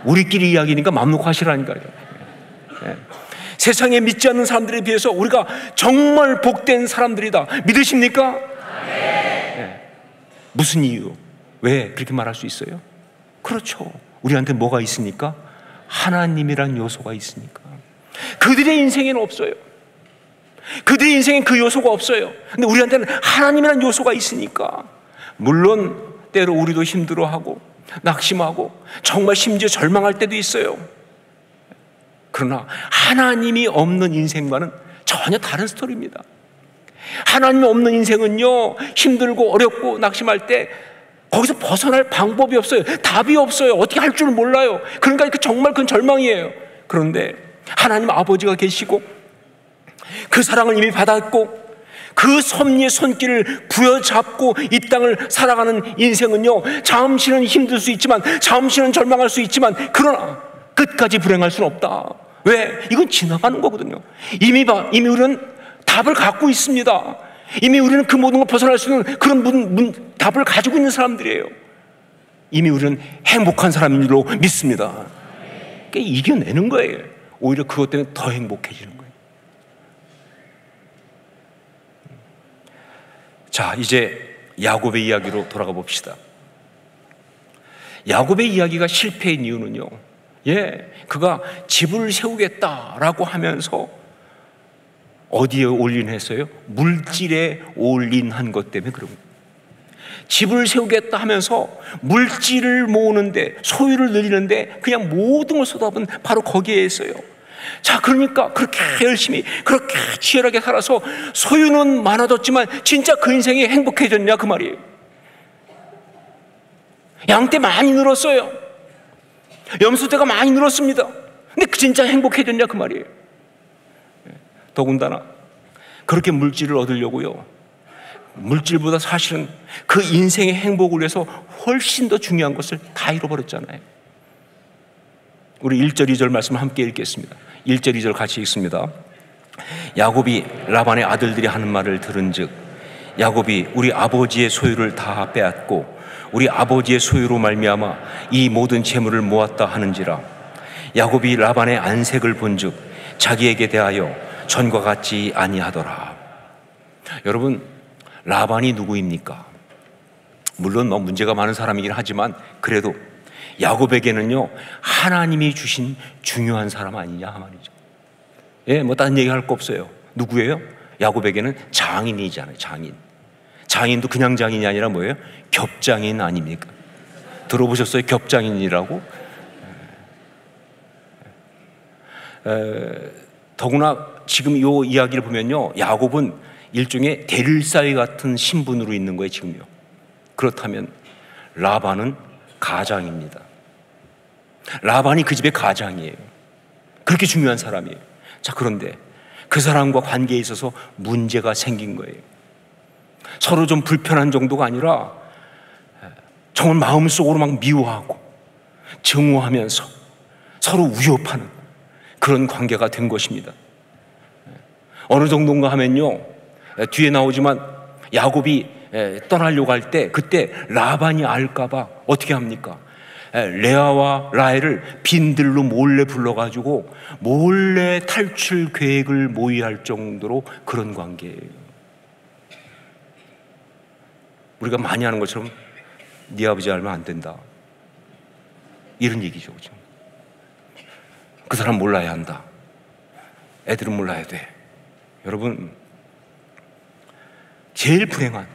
우리끼리 이야기니까 마음 놓고 하시라니까요. 세상에 믿지 않는 사람들에 비해서 우리가 정말 복된 사람들이다. 믿으십니까? 무슨 이유? 왜 그렇게 말할 수 있어요? 그렇죠. 우리한테 뭐가 있으니까? 하나님이란 요소가 있으니까. 그들의 인생에는 없어요. 그들의 인생엔 그 요소가 없어요. 근데 우리한테는 하나님이란 요소가 있으니까. 물론 때로 우리도 힘들어하고 낙심하고 정말 심지어 절망할 때도 있어요. 그러나 하나님이 없는 인생과는 전혀 다른 스토리입니다. 하나님이 없는 인생은요, 힘들고 어렵고 낙심할 때 거기서 벗어날 방법이 없어요. 답이 없어요. 어떻게 할 줄 몰라요. 그러니까 정말 그건 절망이에요. 그런데 하나님 아버지가 계시고 그 사랑을 이미 받았고 그 섭리의 손길을 부여잡고 이 땅을 살아가는 인생은요, 잠시는 힘들 수 있지만, 잠시는 절망할 수 있지만, 그러나 끝까지 불행할 수는 없다. 왜? 이건 지나가는 거거든요. 이미 우리는 답을 갖고 있습니다. 이미 우리는 그 모든 걸 벗어날 수 있는 그런 답을 가지고 있는 사람들이에요. 이미 우리는 행복한 사람인 줄로 믿습니다. 그러니까 이겨내는 거예요. 오히려 그것 때문에 더 행복해지는 거예요. 자, 이제 야곱의 이야기로 돌아가 봅시다. 야곱의 이야기가 실패인 이유는요, 그가 집을 세우겠다라고 하면서 어디에 올인했어요? 물질에 올인한 것 때문에 그런 거예요. 집을 세우겠다 하면서 물질을 모으는데, 소유를 늘리는데 그냥 모든 걸 쏟아부은 바로 거기에 있어요. 자, 그러니까 그렇게 열심히 그렇게 치열하게 살아서 소유는 많아졌지만 진짜 그 인생이 행복해졌냐 그 말이에요. 양떼 많이 늘었어요. 염소떼가 많이 늘었습니다. 근데 진짜 행복해졌냐 그 말이에요. 더군다나 그렇게 물질을 얻으려고요, 물질보다 사실은 그 인생의 행복을 위해서 훨씬 더 중요한 것을 다 잃어버렸잖아요. 우리 1절 2절 말씀을 함께 읽겠습니다. 1절 2절 같이 읽습니다. 야곱이 라반의 아들들이 하는 말을 들은즉 야곱이 우리 아버지의 소유를 다 빼앗고 우리 아버지의 소유로 말미암아 이 모든 재물을 모았다 하는지라. 야곱이 라반의 안색을 본즉 자기에게 대하여 전과 같지 아니하더라. 여러분, 라반이 누구입니까? 물론 문제가 많은 사람이긴 하지만 그래도 야곱에게는요 하나님이 주신 중요한 사람 아니냐 말이죠. 예, 다른 얘기할 거 없어요. 누구예요? 야곱에게는 장인이잖아요. 장인도 그냥 장인이 아니라 뭐예요? 겹장인 아닙니까? 들어보셨어요? 겹장인이라고? 더구나 지금 이 이야기를 보면요, 야곱은 일종의 대릴사위 같은 신분으로 있는 거예요 지금요. 그렇다면 라반은 가장입니다. 라반이 그 집의 가장이에요. 그렇게 중요한 사람이에요. 자, 그런데 그 사람과 관계에 있어서 문제가 생긴 거예요. 서로 좀 불편한 정도가 아니라 정말 마음속으로 막 미워하고 증오하면서 서로 위협하는 그런 관계가 된 것입니다. 어느 정도인가 하면요, 뒤에 나오지만 야곱이 떠나려고 할 때 그때 라반이 알까봐 어떻게 합니까? 레아와 라헬을 빈들로 몰래 불러가지고 몰래 탈출 계획을 모의할 정도로 그런 관계예요. 우리가 많이 하는 것처럼 네 아버지 알면 안 된다, 이런 얘기죠. 지금 그 사람 몰라야 한다, 애들은 몰라야 돼. 여러분, 제일 불행한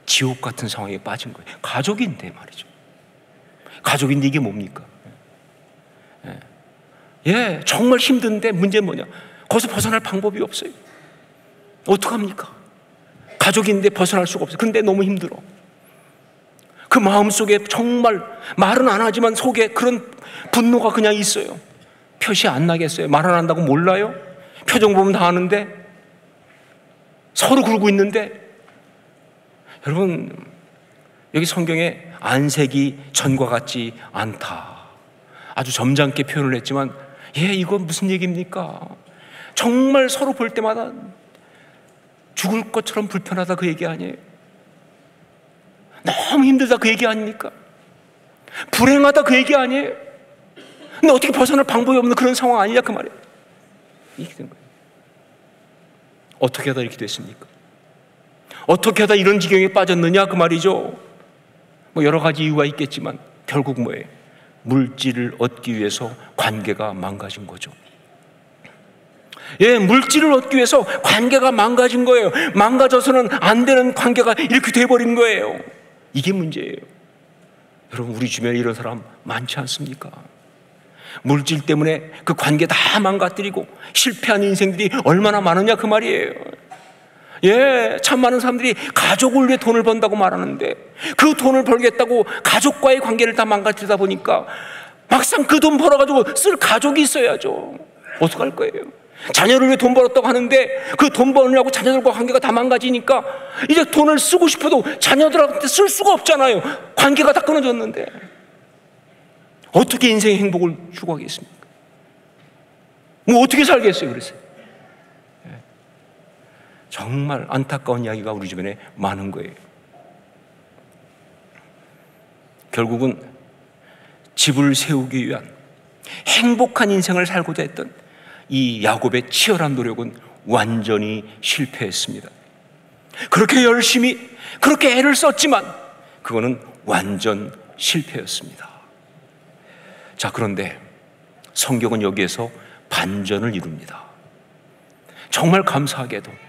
지옥 같은 상황에 빠진 거예요. 가족인데 말이죠. 가족인데 이게 뭡니까? 예, 정말 힘든데 문제는 뭐냐? 거기서 벗어날 방법이 없어요. 어떡합니까? 가족인데 벗어날 수가 없어요. 그런데 너무 힘들어. 그 마음속에 정말 말은 안 하지만 속에 그런 분노가 그냥 있어요. 표시 안 나겠어요? 말 안 한다고 몰라요? 표정 보면 다 아는데, 서로 그러고 있는데. 여러분, 여기 성경에 안색이 전과 같지 않다, 아주 점잖게 표현을 했지만, 이건 무슨 얘기입니까? 정말 서로 볼 때마다 죽을 것처럼 불편하다 그 얘기 아니에요? 너무 힘들다 그 얘기 아닙니까? 불행하다 그 얘기 아니에요? 근데 어떻게 벗어날 방법이 없는 그런 상황 아니냐 그 말이에요. 이렇게 된 거예요. 어떻게 하다 이렇게 됐습니까? 어떻게 하다 이런 지경에 빠졌느냐 그 말이죠. 여러 가지 이유가 있겠지만 결국 뭐예요? 물질을 얻기 위해서 관계가 망가진 거죠. 예, 물질을 얻기 위해서 관계가 망가진 거예요. 망가져서는 안 되는 관계가 이렇게 돼버린 거예요. 이게 문제예요. 여러분, 우리 주변에 이런 사람 많지 않습니까? 물질 때문에 그 관계 다 망가뜨리고 실패한 인생들이 얼마나 많으냐 그 말이에요. 예, 참 많은 사람들이 가족을 위해 돈을 번다고 말하는데 그 돈을 벌겠다고 가족과의 관계를 다 망가뜨리다 보니까 막상 그 돈 벌어가지고 쓸 가족이 있어야죠. 어떡할 거예요? 자녀를 위해 돈 벌었다고 하는데 그 돈 버느라고 자녀들과 관계가 다 망가지니까 이제 돈을 쓰고 싶어도 자녀들한테 쓸 수가 없잖아요. 관계가 다 끊어졌는데 어떻게 인생의 행복을 추구하겠습니까? 어떻게 살겠어요? 그랬어요. 정말 안타까운 이야기가 우리 주변에 많은 거예요. 결국은 집을 세우기 위한 행복한 인생을 살고자 했던 이 야곱의 치열한 노력은 완전히 실패했습니다. 그렇게 열심히 그렇게 애를 썼지만 그거는 완전 실패였습니다. 자, 그런데 성경은 여기에서 반전을 이룹니다. 정말 감사하게도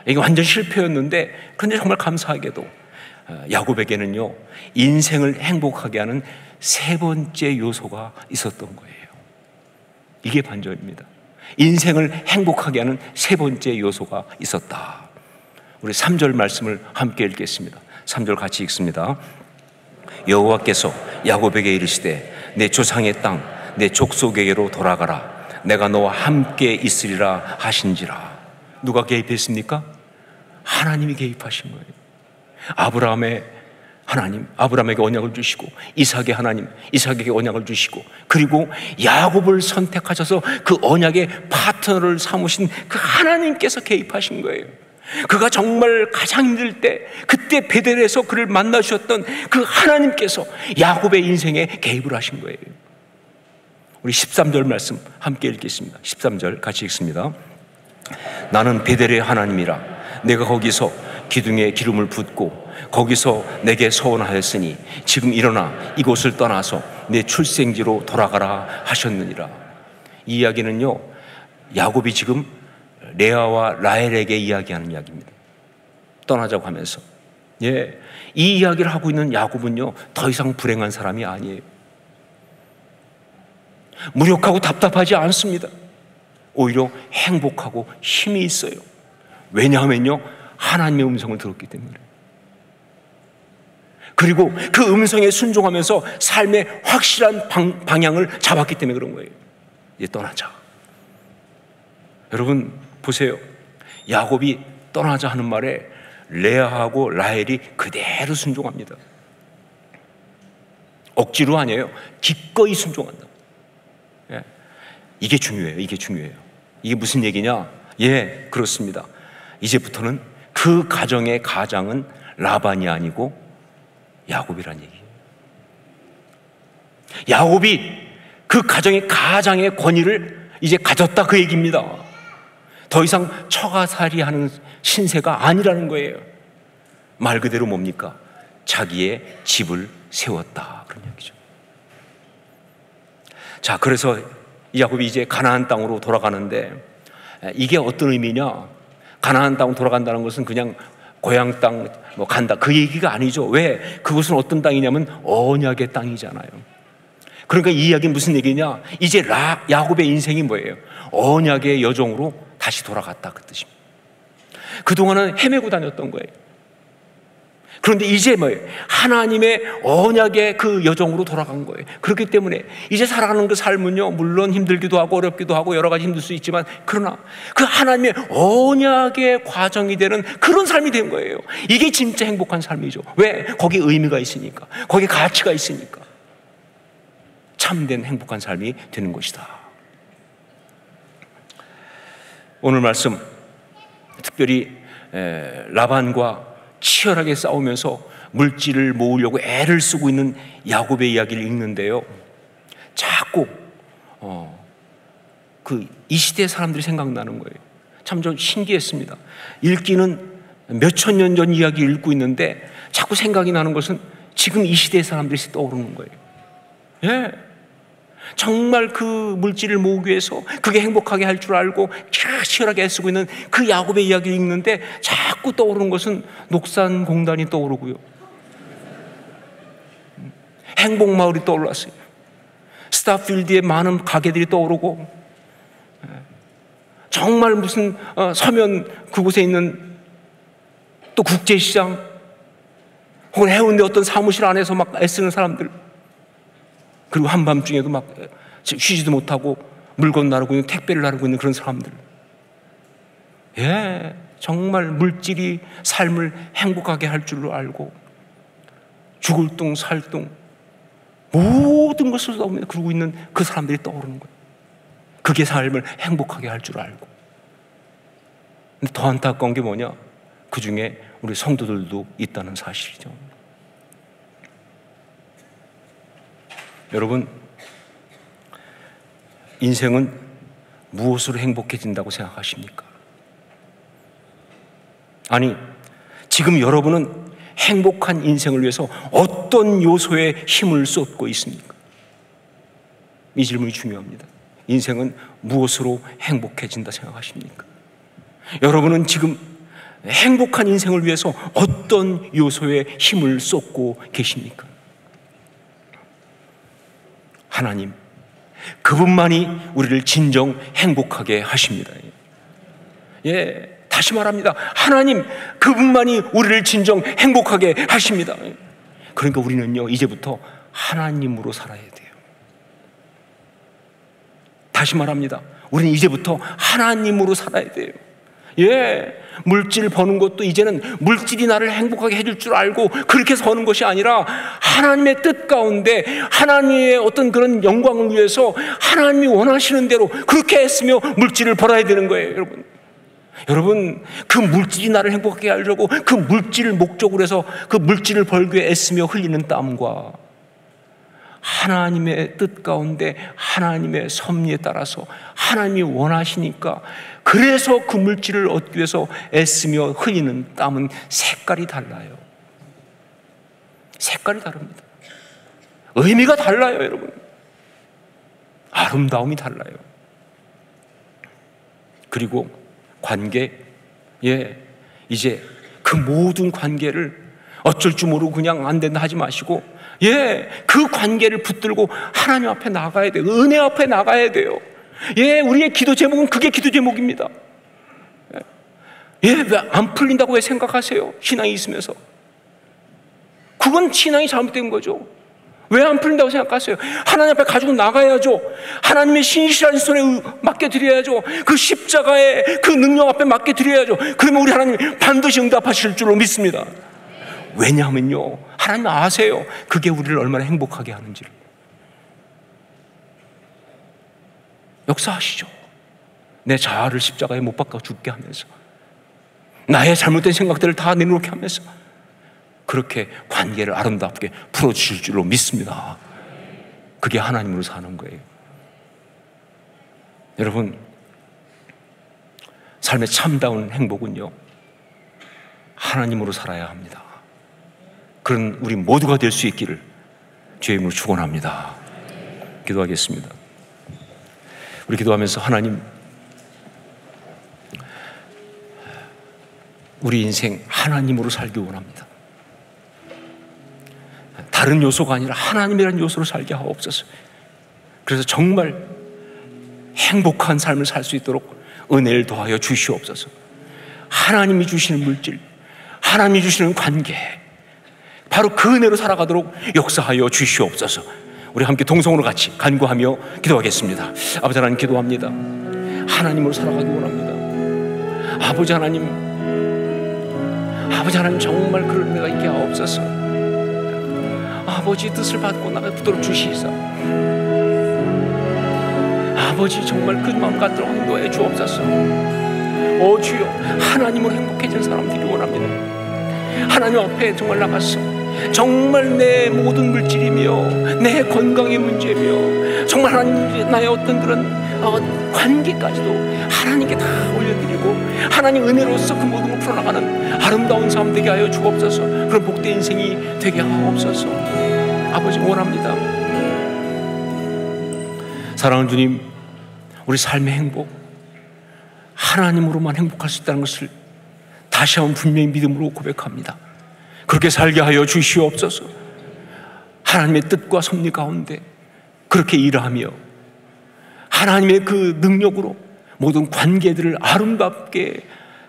이게 완전 실패였는데, 그런데 정말 감사하게도 야곱에게는요 인생을 행복하게 하는 세 번째 요소가 있었던 거예요. 이게 반전입니다. 인생을 행복하게 하는 세 번째 요소가 있었다. 우리 3절 말씀을 함께 읽겠습니다. 3절 같이 읽습니다. 여호와께서 야곱에게 이르시되 내 조상의 땅 내 족속에게로 돌아가라. 내가 너와 함께 있으리라 하신지라. 누가 개입했습니까? 하나님이 개입하신 거예요. 아브라함의 하나님, 아브라함에게 언약을 주시고, 이삭의 하나님, 이삭에게 언약을 주시고, 그리고 야곱을 선택하셔서 그 언약의 파트너를 삼으신 그 하나님께서 개입하신 거예요. 그가 정말 가장 힘들 때, 그때 베델에서 그를 만나주셨던 그 하나님께서 야곱의 인생에 개입을 하신 거예요. 우리 13절 말씀 함께 읽겠습니다. 13절 같이 읽습니다. 나는 베델의 하나님이라. 내가 거기서 기둥에 기름을 붓고 거기서 내게 서원하였으니 지금 일어나 이곳을 떠나서 내 출생지로 돌아가라 하셨느니라. 이 이야기는요, 야곱이 지금 레아와 라헬에게 이야기하는 이야기입니다. 떠나자고 하면서. 예, 이 이야기를 하고 있는 야곱은요, 더 이상 불행한 사람이 아니에요. 무력하고 답답하지 않습니다. 오히려 행복하고 힘이 있어요. 왜냐하면요, 하나님의 음성을 들었기 때문에. 그리고 그 음성에 순종하면서 삶의 확실한 방향을 잡았기 때문에 그런 거예요. 이제 떠나자. 여러분 보세요. 야곱이 떠나자 하는 말에 레아하고 라헬이 그대로 순종합니다. 억지로 아니에요. 기꺼이 순종한다. 예. 이게 중요해요. 이게 중요해요. 이게 무슨 얘기냐? 예, 그렇습니다. 이제부터는 그 가정의 가장은 라반이 아니고 야곱이란 얘기예요. 야곱이 그 가정의 가장의 권위를 이제 가졌다, 그 얘기입니다. 더 이상 처가살이하는 신세가 아니라는 거예요. 말 그대로 뭡니까? 자기의 집을 세웠다, 그런 얘기죠. 자, 그래서 야곱이 이제 가나안 땅으로 돌아가는데, 이게 어떤 의미냐? 가나안 땅으로 돌아간다는 것은 그냥 고향 땅 뭐 간다, 그 얘기가 아니죠. 왜? 그것은 어떤 땅이냐면 언약의 땅이잖아요. 그러니까 이 이야기는 무슨 얘기냐? 이제 야곱의 인생이 뭐예요? 언약의 여정으로 다시 돌아갔다, 그 뜻입니다. 그동안은 헤매고 다녔던 거예요. 그런데 이제 뭐예요? 하나님의 언약의 그 여정으로 돌아간 거예요. 그렇기 때문에 이제 살아가는 그 삶은요, 물론 힘들기도 하고 어렵기도 하고 여러 가지 힘들 수 있지만, 그러나 그 하나님의 언약의 과정이 되는 그런 삶이 된 거예요. 이게 진짜 행복한 삶이죠. 왜? 거기 의미가 있으니까, 거기 가치가 있으니까 참된 행복한 삶이 되는 것이다. 오늘 말씀 특별히 라반과 치열하게 싸우면서 물질을 모으려고 애를 쓰고 있는 야곱의 이야기를 읽는데요, 자꾸 이 시대 사람들이 생각나는 거예요. 참 좀 신기했습니다. 읽기는 몇천 년 전 이야기 읽고 있는데 자꾸 생각이 나는 것은 지금 이 시대의 사람들이 떠오르는 거예요. 예, 정말 그 물질을 모으기 위해서 그게 행복하게 할 줄 알고 치열하게 애쓰고 있는 그 야곱의 이야기를 읽는데 자꾸 떠오르는 것은 녹산공단이 떠오르고요, 행복마을이 떠올랐어요. 스타필드의 많은 가게들이 떠오르고, 정말 무슨 서면 그곳에 있는 또 국제시장, 혹은 해운대 어떤 사무실 안에서 막 애쓰는 사람들, 그리고 한밤중에도 막 쉬지도 못하고 물건 나르고 있는, 택배를 나르고 있는 그런 사람들. 예, 정말 물질이 삶을 행복하게 할 줄로 알고 죽을 둥 살 둥 모든 것을 그러고 있는 그 사람들이 떠오르는 거예요. 그게 삶을 행복하게 할 줄 알고. 근데 더 안타까운 게 뭐냐? 그 중에 우리 성도들도 있다는 사실이죠. 여러분, 인생은 무엇으로 행복해진다고 생각하십니까? 아니, 지금 여러분은 행복한 인생을 위해서 어떤 요소에 힘을 쏟고 있습니까? 이 질문이 중요합니다. 인생은 무엇으로 행복해진다 생각하십니까? 여러분은 지금 행복한 인생을 위해서 어떤 요소에 힘을 쏟고 계십니까? 하나님, 그분만이 우리를 진정 행복하게 하십니다. 예, 다시 말합니다. 하나님, 그분만이 우리를 진정 행복하게 하십니다. 그러니까 우리는요, 이제부터 하나님으로 살아야 돼요. 다시 말합니다. 우리는 이제부터 하나님으로 살아야 돼요. 물질 버는 것도 이제는 물질이 나를 행복하게 해줄 줄 알고 그렇게 서는 것이 아니라 하나님의 뜻 가운데 하나님의 어떤 그런 영광을 위해서 하나님이 원하시는 대로 그렇게 애쓰며 물질을 벌어야 되는 거예요. 여러분, 그 물질이 나를 행복하게 하려고 그 물질을 목적으로 해서 그 물질을 벌기 위해 애쓰며 흘리는 땀과 하나님의 뜻 가운데 하나님의 섭리에 따라서 하나님이 원하시니까 그래서 그 물질을 얻기 위해서 애쓰며 흘리는 땀은 색깔이 달라요. 색깔이 다릅니다. 의미가 달라요, 여러분. 아름다움이 달라요. 그리고 관계, 이제 그 모든 관계를 어쩔 줄 모르고 그냥 안 된다 하지 마시고 그 관계를 붙들고 하나님 앞에 나가야 돼요. 은혜 앞에 나가야 돼요. 우리의 기도 제목은 그게 기도 제목입니다. 왜 안 풀린다고 왜 생각하세요? 신앙이 있으면서. 그건 신앙이 잘못된 거죠. 왜 안 풀린다고 생각하세요? 하나님 앞에 가지고 나가야죠. 하나님의 신실한 손에 맡겨드려야죠. 그 십자가의 그 능력 앞에 맡겨드려야죠. 그러면 우리 하나님 반드시 응답하실 줄로 믿습니다. 왜냐하면요, 하나님 아세요. 그게 우리를 얼마나 행복하게 하는지를. 역사하시죠. 내 자아를 십자가에 못 박아 죽게 하면서, 나의 잘못된 생각들을 다 내놓게 하면서 그렇게 관계를 아름답게 풀어주실 줄로 믿습니다. 그게 하나님으로 사는 거예요. 여러분, 삶의 참다운 행복은요, 하나님으로 살아야 합니다. 그런 우리 모두가 될 수 있기를 주의 이름으로 축원합니다. 기도하겠습니다. 우리 기도하면서 하나님, 우리 인생 하나님으로 살기 원합니다. 다른 요소가 아니라 하나님이라는 요소로 살게 하옵소서. 그래서 정말 행복한 삶을 살 수 있도록 은혜를 더하여 주시옵소서. 하나님이 주시는 물질, 하나님이 주시는 관계, 바로 그 은혜로 살아가도록 역사하여 주시옵소서. 우리 함께 동성으로 같이 간구하며 기도하겠습니다. 아버지 하나님, 기도합니다. 하나님으로 살아가기 원합니다. 아버지 하나님, 정말 그런 은혜가 있게 하옵소서. 아버지 뜻을 받고 나가 붙들어 주시사, 아버지 정말 그 마음 갖도록 인도해 주옵소서. 오 주여, 하나님으로 행복해진 사람들이 원합니다. 하나님 앞에 정말 나가서 정말 내 모든 물질이며 내 건강의 문제며 정말 하나님 나의 어떤 그런 관계까지도 하나님께 다 올려드리고 하나님 은혜로서 그 모든 걸 풀어나가는 아름다운 삶 되게 하여 주옵소서. 그런 복된 인생이 되게 하옵소서. 아버지 원합니다. 사랑하는 주님, 우리 삶의 행복, 하나님으로만 행복할 수 있다는 것을 다시 한번 분명히 믿음으로 고백합니다. 그렇게 살게 하여 주시옵소서. 하나님의 뜻과 섭리 가운데 그렇게 일하며 하나님의 그 능력으로 모든 관계들을 아름답게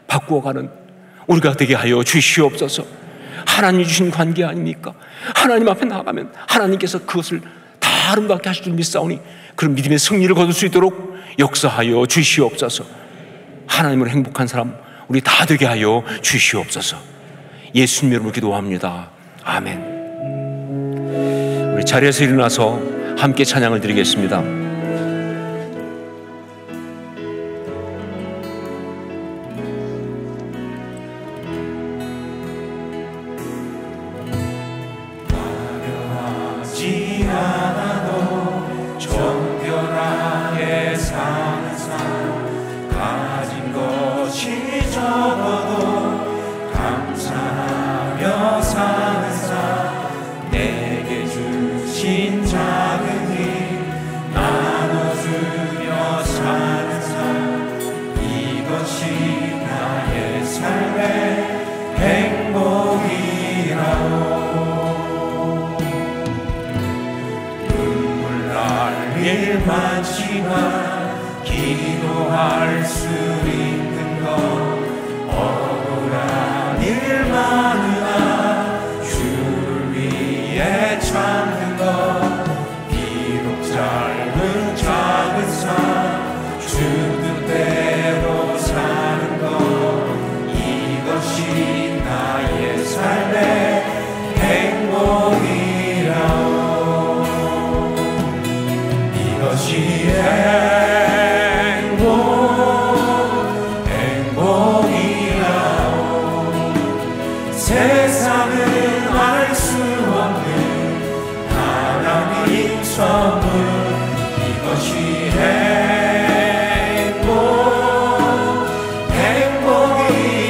바꾸어가는 우리가 되게 하여 주시옵소서. 하나님이 주신 관계 아닙니까? 하나님 앞에 나가면 하나님께서 그것을 다 아름답게 하실 줄 믿사오니 그런 믿음의 승리를 거둘 수 있도록 역사하여 주시옵소서. 하나님으로 행복한 사람 우리 다 되게 하여 주시옵소서. 예수님 이름으로 기도합니다. 아멘. 우리 자리에서 일어나서 함께 찬양을 드리겠습니다. 많지만 기도할 수 있는 것 억울한 일 많으나 주를 위해 참는 것 비록 짧은 작은 삶 선물 이것이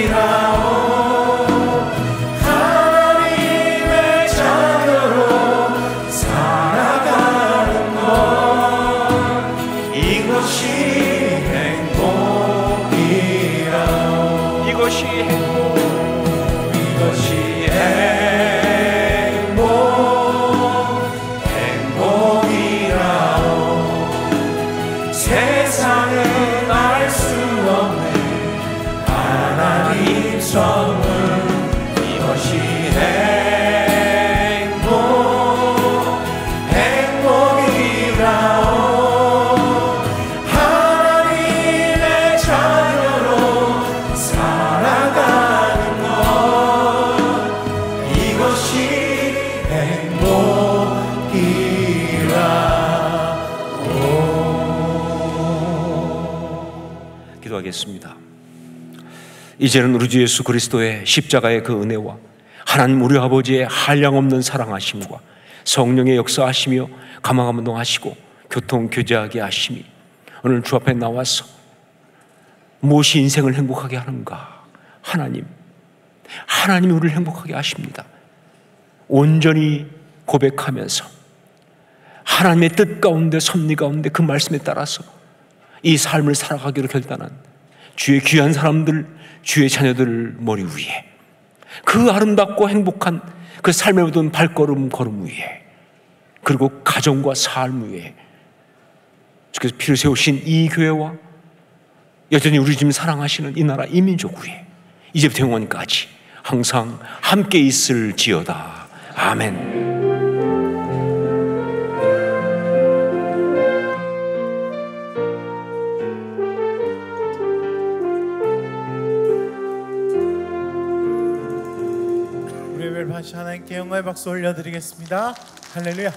행복이라오. 하나님의 자녀로 살아가는 것 이것이 행복이라오. 이것이 행복이라오. 세상은 알 수 없는 하나님 선물 이것이 행복이라오. 하나님의 자녀로 살아가는 것 이것이 행복이라오. 기도하겠습니다. 이제는 우리 주 예수 그리스도의 십자가의 그 은혜와 하나님 우리 아버지의 한량없는 사랑하심과 성령의 역사하시며 감화감동하시고 교통교제하게 하심이 오늘 주 앞에 나와서 무엇이 인생을 행복하게 하는가? 하나님이 우리를 행복하게 하십니다. 온전히 고백하면서 하나님의 뜻 가운데 섭리 가운데 그 말씀에 따라서 이 삶을 살아가기로 결단한 주의 귀한 사람들, 주의 자녀들 머리 위에 그 아름답고 행복한 그 삶의 모든 발걸음 걸음 위에 그리고 가정과 삶 위에 주께서 피를 세우신 이 교회와 여전히 우리 지금 사랑하시는 이 나라 이 민족 위에 이제부터 영원까지 항상 함께 있을지어다. 아멘. 우리 예배를 받으신 하나님께 영광의 박수 올려드리겠습니다. 할렐루야.